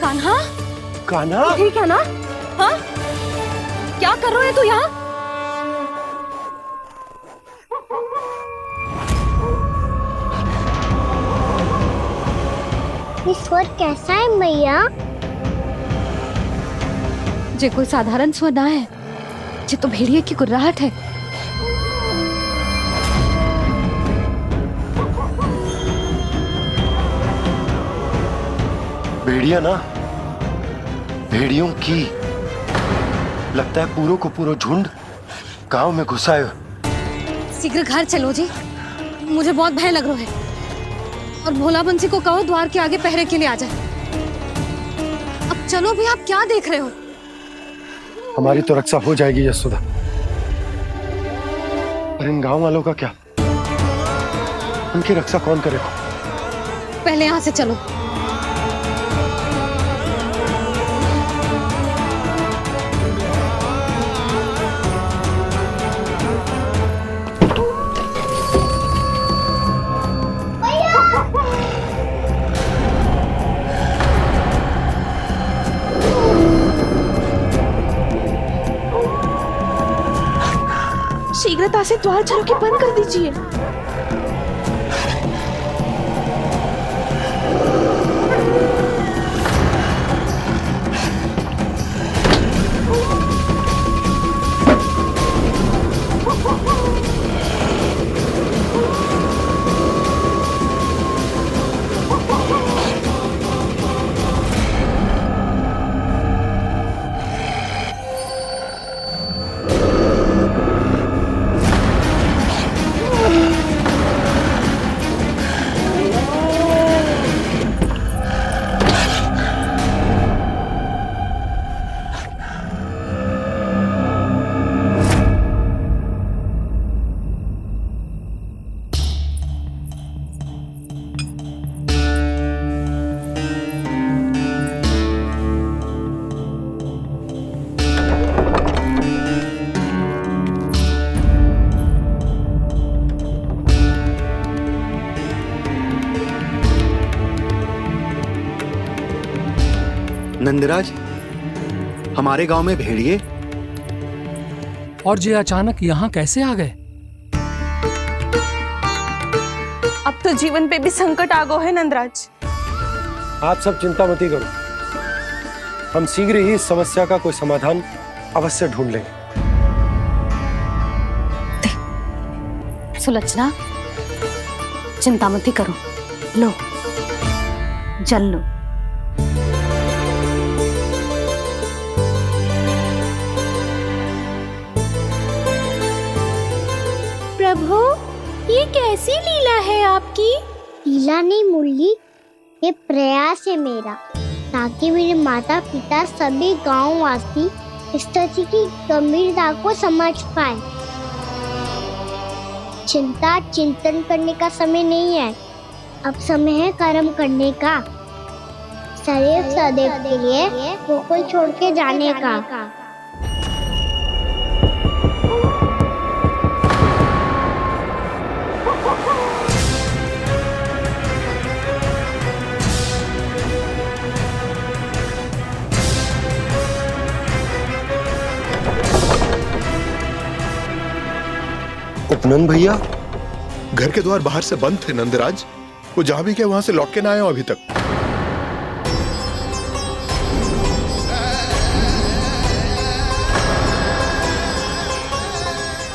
कान्हा कान्हा ठीक है ना? हाँ क्या कर रहे हो तू यहाँ? ये स्वर कैसा है मैया? जे कोई साधारण स्वर ना है, जे तो भेड़िए की गुर्राहट है। भेड़िया ना, भेड़ियों की लगता है पूरों को पूरा झुंड गांव में घुसा है। शीघ्र घर चलो जी, मुझे बहुत भय लग रहा है। और भोला बंसी को कहो द्वार के आगे पहरे के लिए आ जाए। अब चलो भी, आप क्या देख रहे हो? हमारी तो रक्षा हो जाएगी यशोदा, पर इन गांव वालों का क्या? उनकी रक्षा कौन करेगा? पहले यहाँ से चलो। शीघ्रता से द्वार चलो के बंद कर दीजिए। नंदराज, हमारे गांव में भेड़िए और ये अचानक यहाँ कैसे आ गए? अब तो जीवन पे भी संकट आ गो है नंदराज। आप सब चिंता मत करो, हम शीघ्र ही इस समस्या का कोई समाधान अवश्य ढूंढ लेंगे। सुलक्षणा, चिंता मत करो, लो जल लो। प्रभु, ये कैसी लीला है आपकी? लीला नहीं मुरली, ये प्रयास है मेरा, ताकि मेरे माता पिता सभी गांव वासी स्थिति की गंभीरता को समझ पाए। चिंता चिंतन करने का समय नहीं है, अब समय है कर्म करने का, सदैव सदैव के लिए गोकुल छोड़ के जाने का। उपनंद भैया, घर के द्वार बाहर से बंद थे नंदराज, वो जहां भी गए वहां से लौट के ना आए हो अभी तक।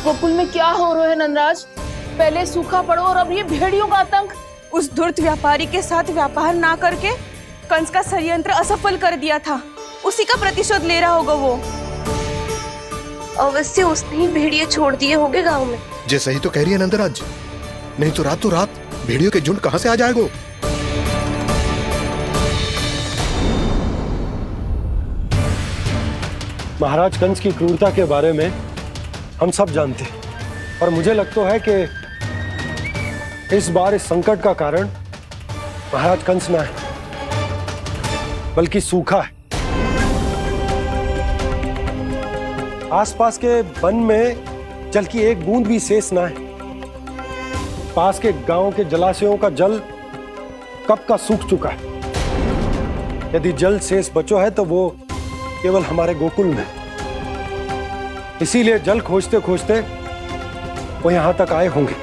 गोकुल में क्या हो रहा है नंदराज? पहले सूखा पड़ो और अब ये भेड़ियों का आतंक। उस धूर्त व्यापारी के साथ व्यापार ना करके कंस का षड्यंत्र असफल कर दिया था, उसी का प्रतिशोध ले रहा होगा वो। अवश्य उसने ही भेड़िए छोड़ दिए होंगे गांव में। जे सही तो कह रही है नंदराज, नहीं तो रात भेड़ियों के झुंड कहां से आ जाएगो? महाराज कंस की क्रूरता के बारे में हम सब जानते हैं, और मुझे लगता है कि इस बार इस संकट का कारण महाराज कंस ना है, बल्कि सूखा है। आसपास के वन में जल की एक बूंद भी शेष ना है। पास के गांव के जलाशयों का जल कब का सूख चुका है। यदि जल शेष बचो है तो वो केवल हमारे गोकुल में। इसीलिए जल खोजते खोजते वो यहां तक आए होंगे।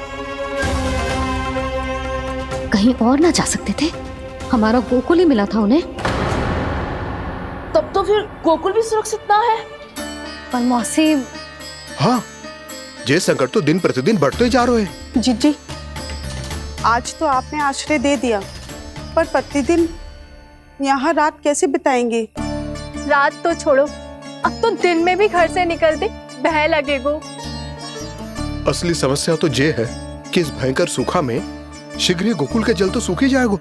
कहीं और ना जा सकते थे? हमारा गोकुल ही मिला था उन्हें। तब तो फिर गोकुल भी सुरक्षित ना है। पर मौसी, हाँ, ये संकट तो दिन प्रतिदिन बढ़ते ही जा रहे हैं। जीजी, आज तो आपने आश्रय दे दिया, पर प्रतिदिन यहाँ रात कैसे बिताएंगे? रात तो छोड़ो, अब तो दिन में भी घर से निकलते भय लगेगो। असली समस्या तो ये है कि इस भयंकर सूखा में शीघ्र ही गोकुल के जल तो सूख ही जाएगा।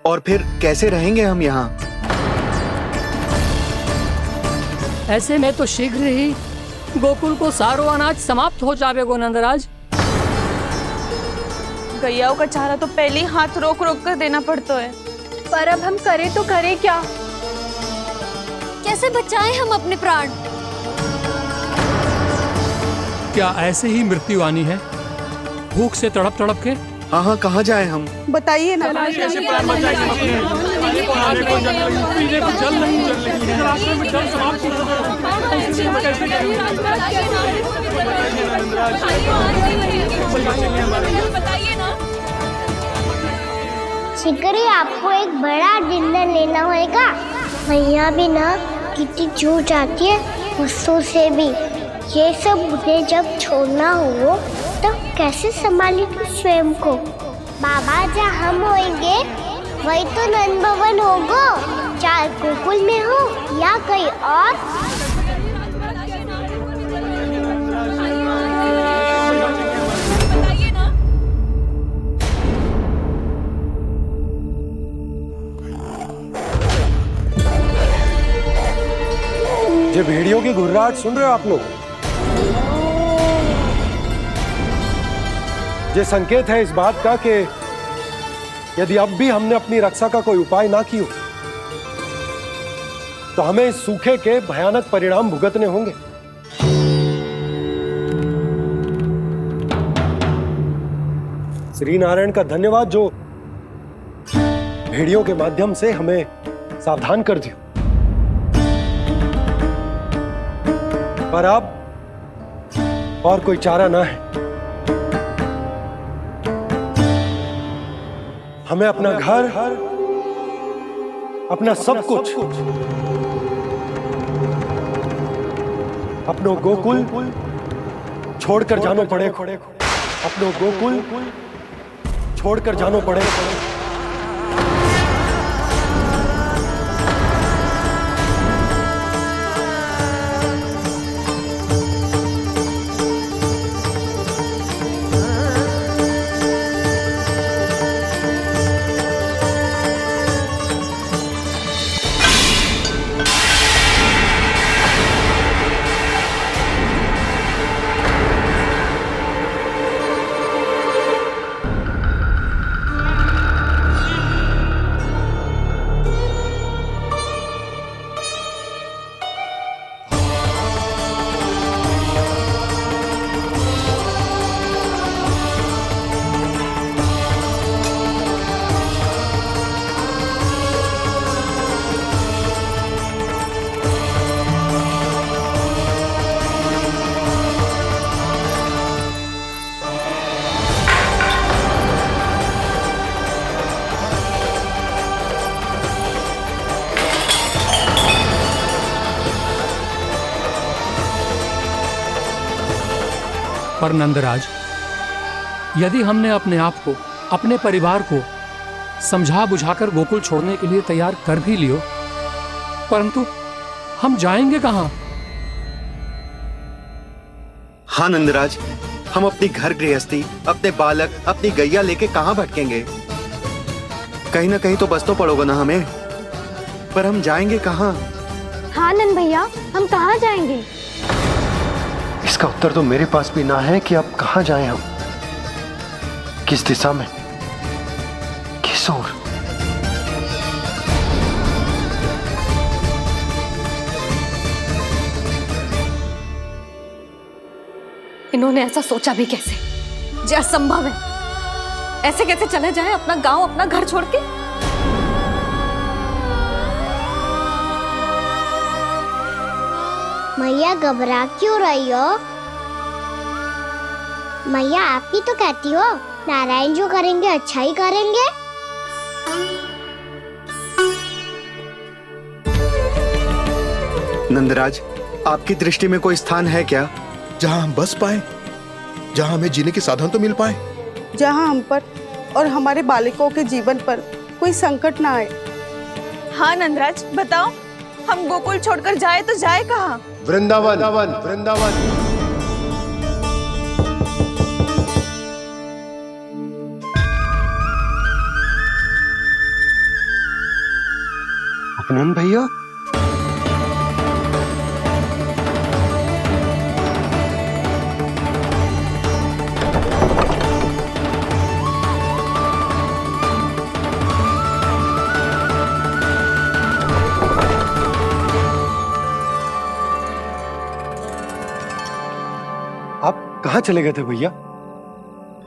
और फिर कैसे रहेंगे हम यहाँ? ऐसे में तो शीघ्र ही गोकुल को सारो अनाज समाप्त हो जाएगो नंदराज। गैयाओं का चारा तो पहले ही हाथ रोक रोक कर देना पड़ता है। पर अब हम करें तो करें क्या? कैसे बचाएं हम अपने प्राण? क्या ऐसे ही मृत्यु आनी है, भूख से तड़प तड़प के? हाँ हाँ, कहाँ जाए हम? बताइए ना। शीघ्र ही आपको एक बड़ा डिनर लेना होगा। मैया भी ना कितनी चूक जाती है गुस्सों से भी। ये सब उन्हें जब छोड़ना हो तो कैसे संभालेगी स्वयं को? बाबा जहाँ हम होंगे वही तो नंद भवन होगा, चाहे गोकुल में हो या कहीं और। ये भेड़ियों की घुर्राहट सुन रहे हो आप लोग? ये संकेत है इस बात का कि यदि अब भी हमने अपनी रक्षा का कोई उपाय ना किया तो हमें इस सूखे के भयानक परिणाम भुगतने होंगे। श्री नारायण का धन्यवाद जो भेड़ियों के माध्यम से हमें सावधान कर दिया। पर अब और कोई चारा ना है। हमें अपना घर, अपना सब कुछ, अपनों गोकुल छोड़कर जानो पड़े। अपनों गोकुल छोड़कर जानो पड़े। पर नंदराज, यदि हमने अपने आप को, अपने परिवार को समझा बुझाकर गोकुल छोड़ने के लिए तैयार कर भी लियो, परंतु हम जाएंगे कहां? हाँ नंदराज, हम अपनी घर गृहस्थी, अपने बालक, अपनी गैया लेके कहां भटकेंगे? कहीं ना कहीं तो बस तो पड़ोगे ना हमें, पर हम जाएंगे कहां? हाँ नंद भैया, हम कहाँ जाएंगे? इसका उत्तर तो मेरे पास भी ना है कि अब कहां जाएं हम, किस दिशा में, किस ओर। इन्होंने ऐसा सोचा भी कैसे? जो असंभव है। ऐसे कैसे चले जाएं अपना गांव, अपना घर छोड़ के? मैया घबरा क्यों रही हो? मैया आप ही तो कहती हो नारायण जो करेंगे अच्छा ही करेंगे। नंदराज, आपकी दृष्टि में कोई स्थान है क्या जहां हम बस पाए, जहां हमें जीने के साधन तो मिल पाए, जहाँ हम पर और हमारे बालकों के जीवन पर कोई संकट ना आए। हाँ नंदराज, बताओ, हम गोकुल छोड़कर जाए तो जाए कहाँ? वृंदावन, वृंदावन। उपनंद भैया, कहां चले गए थे भैया?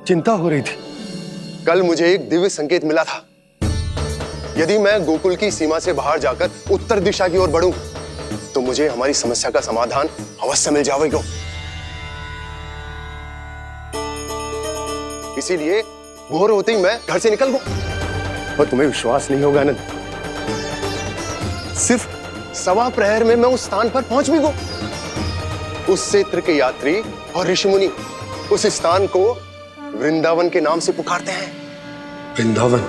चिंता हो रही थी। कल मुझे एक दिव्य संकेत मिला था। यदि मैं गोकुल की सीमा से बाहर जाकर उत्तर दिशा की ओर बढ़ूं, तो मुझे हमारी समस्या का समाधान अवश्य मिल जाएगा। इसीलिए भोर होते ही मैं घर से निकल गया। और तुम्हें विश्वास नहीं होगा आनंद, सिर्फ सवा प्रहर में मैं उस स्थान पर पहुंच भी गया। उस क्षेत्र के यात्री और ऋषिमुनि उस स्थान को वृंदावन के नाम से पुकारते हैं। वृंदावन,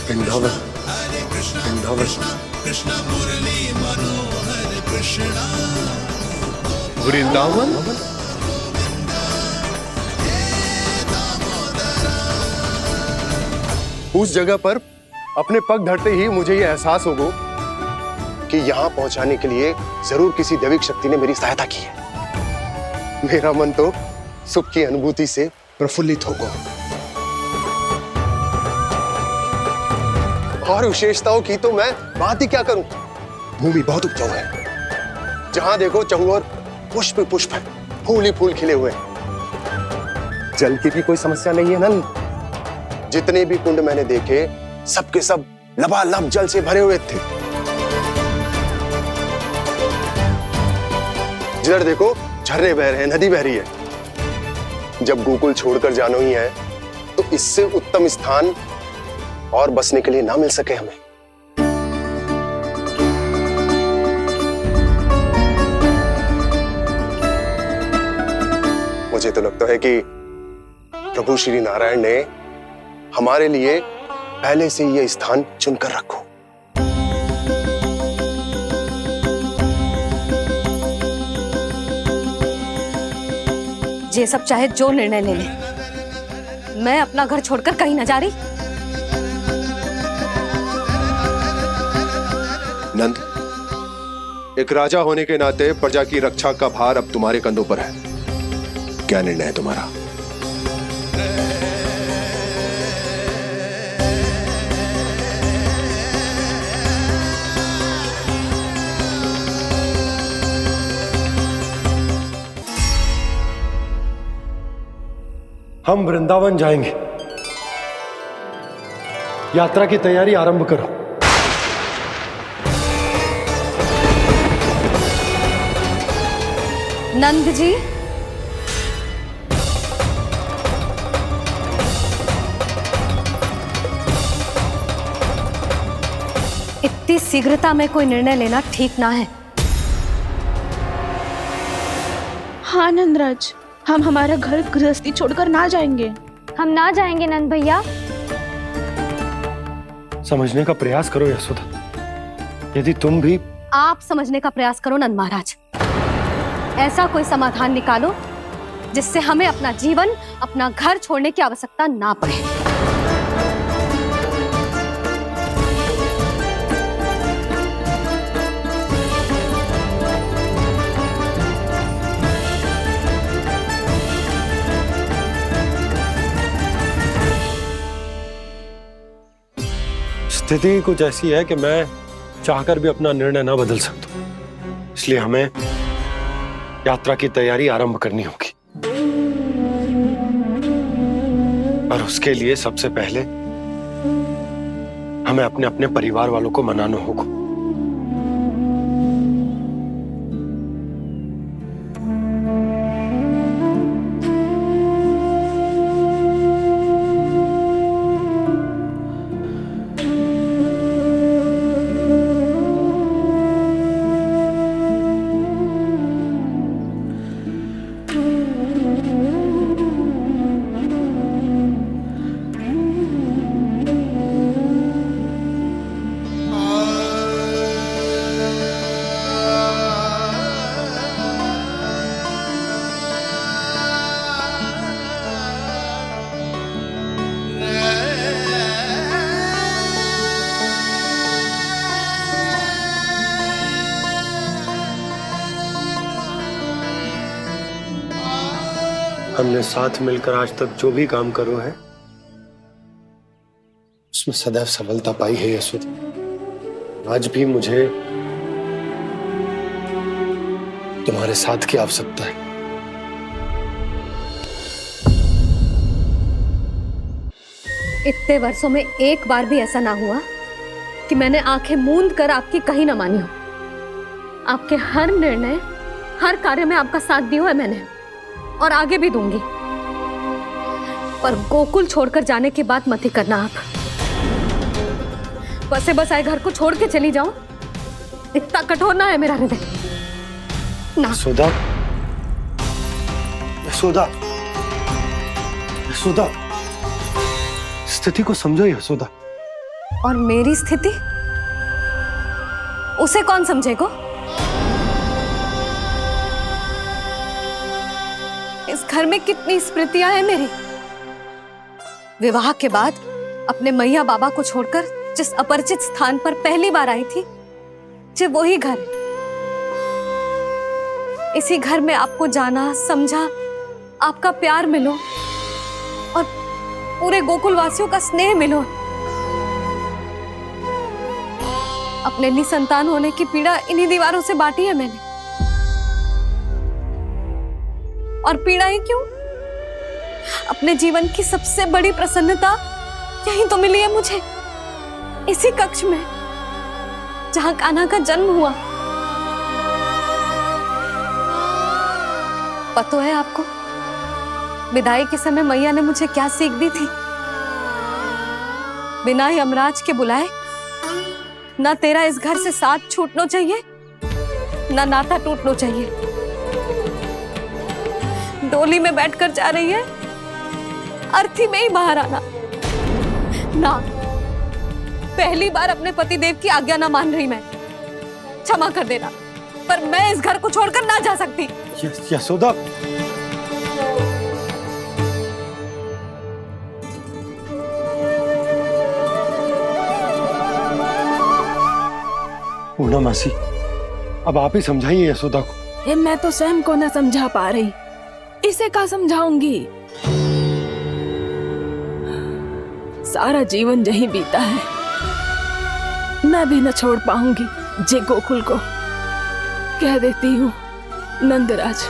वृंदावन, वृंदावन। वृंदावन। उस जगह पर अपने पग धरते ही मुझे यह एहसास होगा कि यहां पहुंचाने के लिए जरूर किसी दैविक शक्ति ने मेरी सहायता की है। मेरा मन तो सुख की अनुभूति से प्रफुल्लित होगा। और विशेषताओं की तो मैं बात ही क्या करूं। भूमि बहुत उपजाऊ है, जहां देखो चहुओर पुष्प पुष्प है, फूल ही फूल खिले हुए हैं। जल की भी कोई समस्या नहीं है नंद। जितने भी कुंड मैंने देखे, सबके सब लबालब जल से भरे हुए थे। जिधर देखो झरने बह रहे हैं, नदी बह रही है। जब गोकुल छोड़कर जाना ही है तो इससे उत्तम स्थान और बसने के लिए ना मिल सके हमें। मुझे तो लगता है कि प्रभु श्री नारायण ने हमारे लिए पहले से यह स्थान चुनकर रखो। ये सब चाहे जो निर्णय ले ले, मैं अपना घर छोड़कर कहीं न जा रही। नंद, एक राजा होने के नाते प्रजा की रक्षा का भार अब तुम्हारे कंधों पर है। क्या निर्णय है तुम्हारा? हम वृंदावन जाएंगे। यात्रा की तैयारी आरंभ करो। नंद जी, इतनी शीघ्रता में कोई निर्णय लेना ठीक ना है। हाँ नंदराज, हम हमारा घर गृहस्थी छोड़कर ना जाएंगे। हम ना जाएंगे नंद भैया। समझने का प्रयास करो यशोदा। यदि तुम भी आप समझने का प्रयास करो नंद महाराज। ऐसा कोई समाधान निकालो जिससे हमें अपना जीवन, अपना घर छोड़ने की आवश्यकता ना पड़े। स्थिति कुछ ऐसी है कि मैं चाहकर भी अपना निर्णय न बदल सकता, इसलिए हमें यात्रा की तैयारी आरंभ करनी होगी। और उसके लिए सबसे पहले हमें अपने अपने परिवार वालों को मनाना होगा। हमने साथ मिलकर आज तक जो भी काम करो है उसमें सदैव सफलता पाई है यशोदा। आज भी मुझे तुम्हारे साथ की आवश्यकता है। इतने वर्षों में एक बार भी ऐसा ना हुआ कि मैंने आंखें मूंद कर आपकी कहीं ना मानी हो। आपके हर निर्णय, हर कार्य में आपका साथ दिया है मैंने, और आगे भी दूंगी। पर गोकुल छोड़कर जाने की बात मत ही करना आप। बसे बसाए घर को छोड़ के चली जाऊं, इतना कठोर ना है मेरा हृदय ना। यशोदा, यशोदा, यशोदा, स्थिति को समझो यशोदा। और मेरी स्थिति उसे कौन समझेगा? इस घर में कितनी स्मृतियां हैं मेरी। विवाह के बाद अपने मैया बाबा को छोड़कर जिस अपरिचित स्थान पर पहली बार आई थी, जो वही घर है। इसी घर में आपको जाना, समझा, आपका प्यार मिलो और पूरे गोकुल वासियों का स्नेह मिलो। अपने निसंतान होने की पीड़ा इन्हीं दीवारों से बांटी है मैंने। और पीड़ा ही क्यों? अपने जीवन की सबसे बड़ी प्रसन्नता यही तो मिली है मुझे, इसी कक्ष में जहां कान्हा का जन्म हुआ। पता है आपको विदाई के समय मैया ने मुझे क्या सीख दी थी? बिना यमराज के बुलाए ना तेरा इस घर से साथ छूटना चाहिए, ना नाता टूटना चाहिए। डोली में बैठकर जा रही है, अर्थी में ही बाहर आना ना। पहली बार अपने पति देव की आज्ञा ना मान रही मैं, क्षमा कर देना, पर मैं इस घर को छोड़कर ना जा सकती। यशोदा, पूना मासी, अब आप ही समझाइए यशोदा को। ये मैं तो स्वयं को न समझा पा रही, इसे क्या समझाऊंगी? सारा जीवन यही बीता है, मैं भी न छोड़ पाऊंगी। जे गोकुल को कह देती हूँ नंदराज।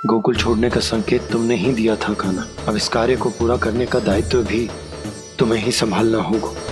गोकुल छोड़ने का संकेत तुमने ही दिया था कान्हा। अब इस कार्य को पूरा करने का दायित्व भी तुम्हें ही संभालना होगा।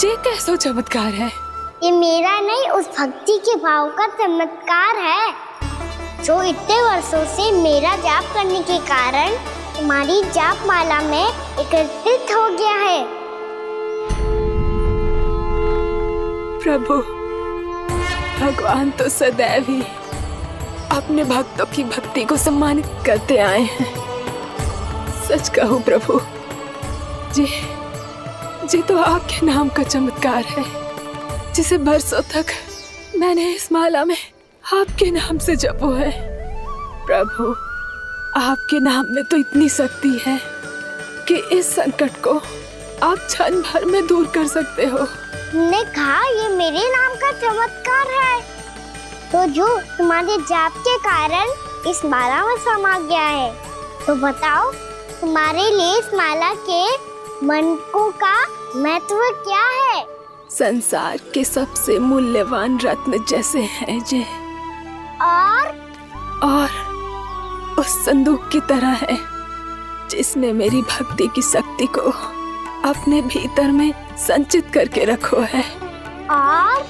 ये कैसा चमत्कार है? ये मेरा नहीं, उस भक्ति के भाव का चमत्कार है जो इतने वर्षों से मेरा जाप करने के कारण तुम्हारी जाप माला में एकत्रित हो गया है। प्रभु, भगवान तो सदैव ही अपने भक्तों की भक्ति को सम्मानित करते आए हैं। सच कहूं प्रभु, जी तो आपके नाम का चमत्कार है, जिसे बरसों तक मैंने इस माला में आपके नाम से जपो है। प्रभु, आपके नाम में तो इतनी शक्ति है कि इस संकट को आप क्षण भर में दूर कर सकते हो। तुमने कहा ये मेरे नाम का चमत्कार है, तो जो तुम्हारे जाप के कारण इस माला में समा गया है, तो बताओ तुम्हारे लिए इस माला के मनकों का महत्व क्या है? संसार के सबसे मूल्यवान रत्न जैसे हैं जे, और उस संदूक की तरह है जिसने मेरी भक्ति की शक्ति को अपने भीतर में संचित करके रखो है, और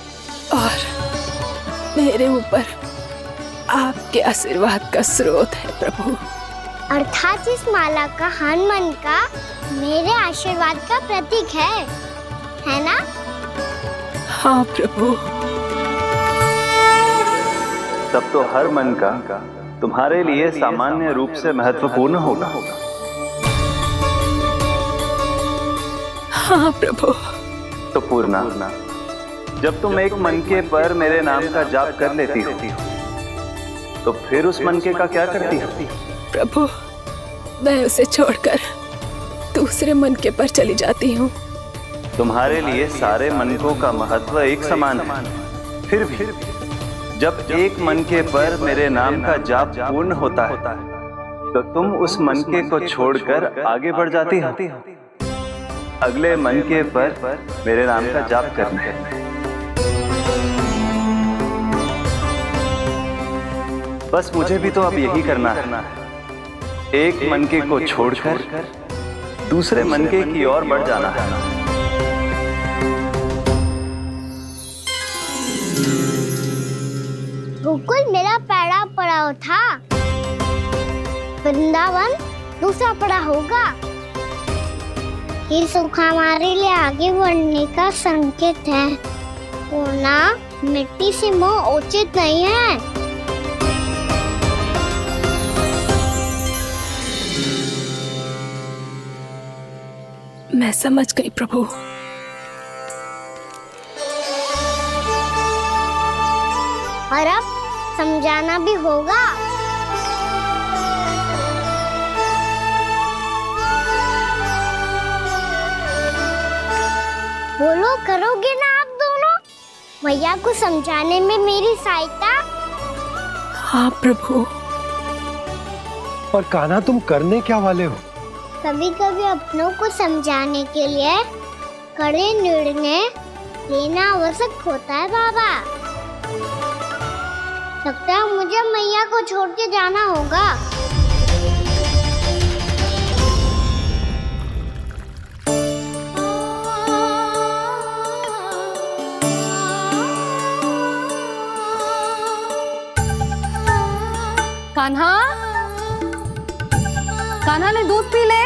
मेरे ऊपर आपके आशीर्वाद का स्रोत है प्रभु। अर्थात इस माला का हनुमान का मेरे आशीर्वाद का प्रतीक है ना? हाँ प्रभु। तब तो हर मन का तुम्हारे लिए सामान्य रूप से महत्वपूर्ण होगा। हाँ प्रभु। तो पूर्णा, जब तुम एक मनके पर मेरे नाम का जाप कर लेती हो, तो फिर उस मनके का क्या करती हो? प्रभु, मैं उसे छोड़कर दूसरे मनके पर चली जाती हूँ। तुम्हारे लिए सारे मनकों का महत्व एक समान है, फिर भी जब एक मनके पर मेरे नाम का जाप पूर्ण होता है, तो तुम उस मनके को छोड़कर आगे बढ़ जाती हो अगले मनके पर मेरे नाम का जाप करने। बस मुझे भी तो अब यही करना है, एक मनके को छोड़कर दूसरे मनके की ओर बढ़ जाना है। गोकुल मेरा पहला पड़ाव था, वृंदावन दूसरा पड़ा होगा। ये सुख हमारे लिए आगे बढ़ने का संकेत है। सोना मिट्टी से मोह उचित नहीं है। मैं समझ गई प्रभु। और अब समझाना भी होगा। बोलो, करोगे ना आप दोनों? मैया को समझाने में मेरी सहायता। हाँ प्रभु। और कान्हा, तुम करने क्या वाले हो? कभी कभी अपनों को समझाने के लिए कड़े निर्णय लेना आवश्यक होता है बाबा। लगता है मुझे मैया को छोड़ के जाना होगा। कान्हा, कान्हा ने दूध पी ले।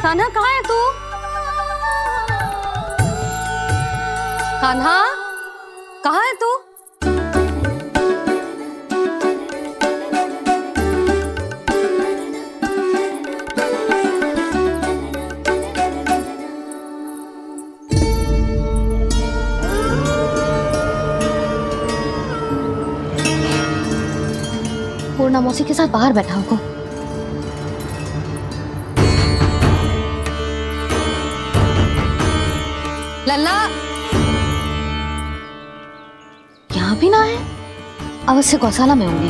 कान्हा कहाँ है तू? कान्हा कहाँ है तू? पूर्णा मौसी के साथ बाहर बैठा होगा। लल्ला यहाँ भी ना है। अवश्य गौशाला में होंगे।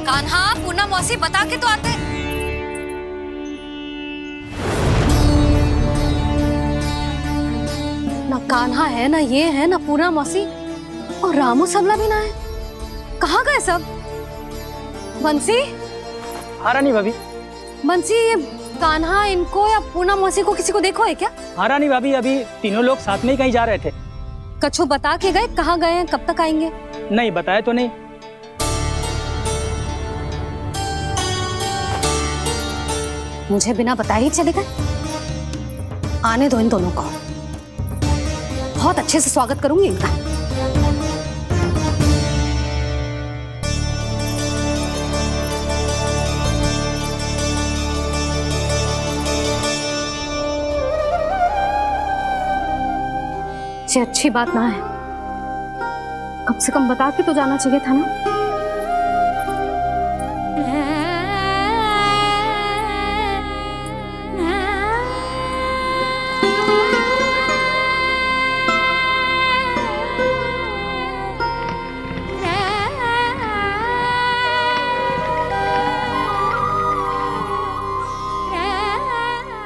कान्हा, पूर्णा मौसी बता के तो आते। ना कान्हा है, ना ये है, ना पूर्णा मौसी, और रामू सबला भी ना है। कहाँ गए सब? बंसी? हाँ रानी भाभी। बंसी, ये कान्हा इनको या पूर्णा मौसी को किसी को देखो है क्या? हाँ रानी भाभी, अभी तीनों लोग साथ में ही कहीं जा रहे थे। कछु बता के गए कहाँ गए हैं, कब तक आएंगे? नहीं बताया तो नहीं। मुझे बिना बताए ही चले गए। आने दो इन दोनों को, बहुत अच्छे से स्वागत करूंगी इनका। ये अच्छी बात ना है। कम से कम बता के तो जाना चाहिए था ना।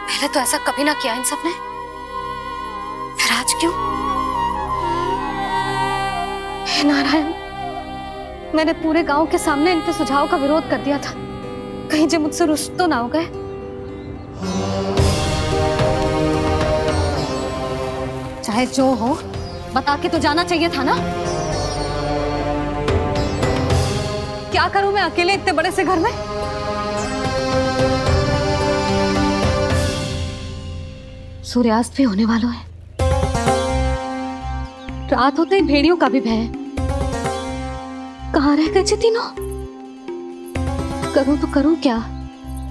पहले तो ऐसा कभी ना किया इन सब ने, फिर आज क्यों? हे नारायण, मैंने पूरे गांव के सामने इनके सुझाव का विरोध कर दिया था। कहीं जो मुझसे रुष्ट तो ना हो गए। चाहे जो हो, बता के तो जाना चाहिए था ना। क्या करूं मैं अकेले इतने बड़े से घर में? सूर्यास्त भी होने वाला है। रात होते ही भेड़ियों का भी भय है। कहाँ रह गए थे तीनों? करूं तो करूं क्या?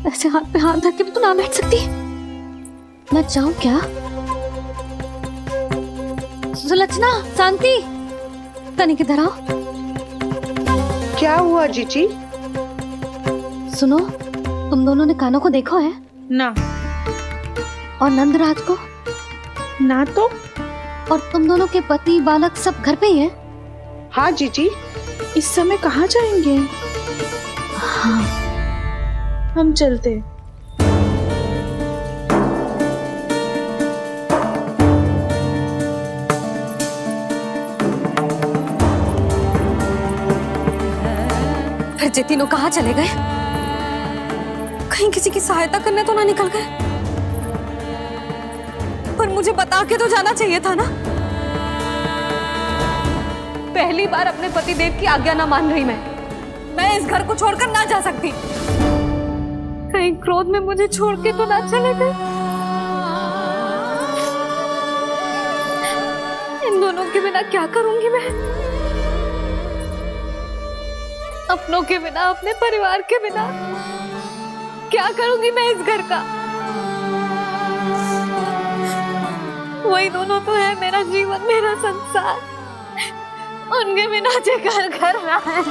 ऐसे हाथ पे हाथ धर के तो ना बैठ सकती। मैं जाऊं क्या? सुलक्षणा, शांति, तनिक इधर आओ। क्या हुआ जीजी? सुनो, तुम दोनों ने कान्हा को देखा है? ना। और नंदराज को? ना तो। और तुम दोनों के पति बालक सब घर पे ही हैं? हाँ जीजी, इस समय कहाँ जाएंगे? हाँ। हम चलते। फिर जे तीनों कहाँ चले गए? कहीं किसी की सहायता करने तो ना निकल गए? पर मुझे बता के तो जाना चाहिए था ना। पहली बार अपने पतिदेव की आज्ञा ना मान रही मैं इस घर को छोड़कर ना जा सकती। कहीं क्रोध में मुझे छोड़ के तो ना चले गए। इन दोनों के बिना क्या करूंगी मैं? अपनों के बिना, अपने परिवार के बिना क्या करूंगी मैं इस घर का? वही दोनों तो है मेरा जीवन, मेरा संसार। उनके बिना जे घर घर रहा है।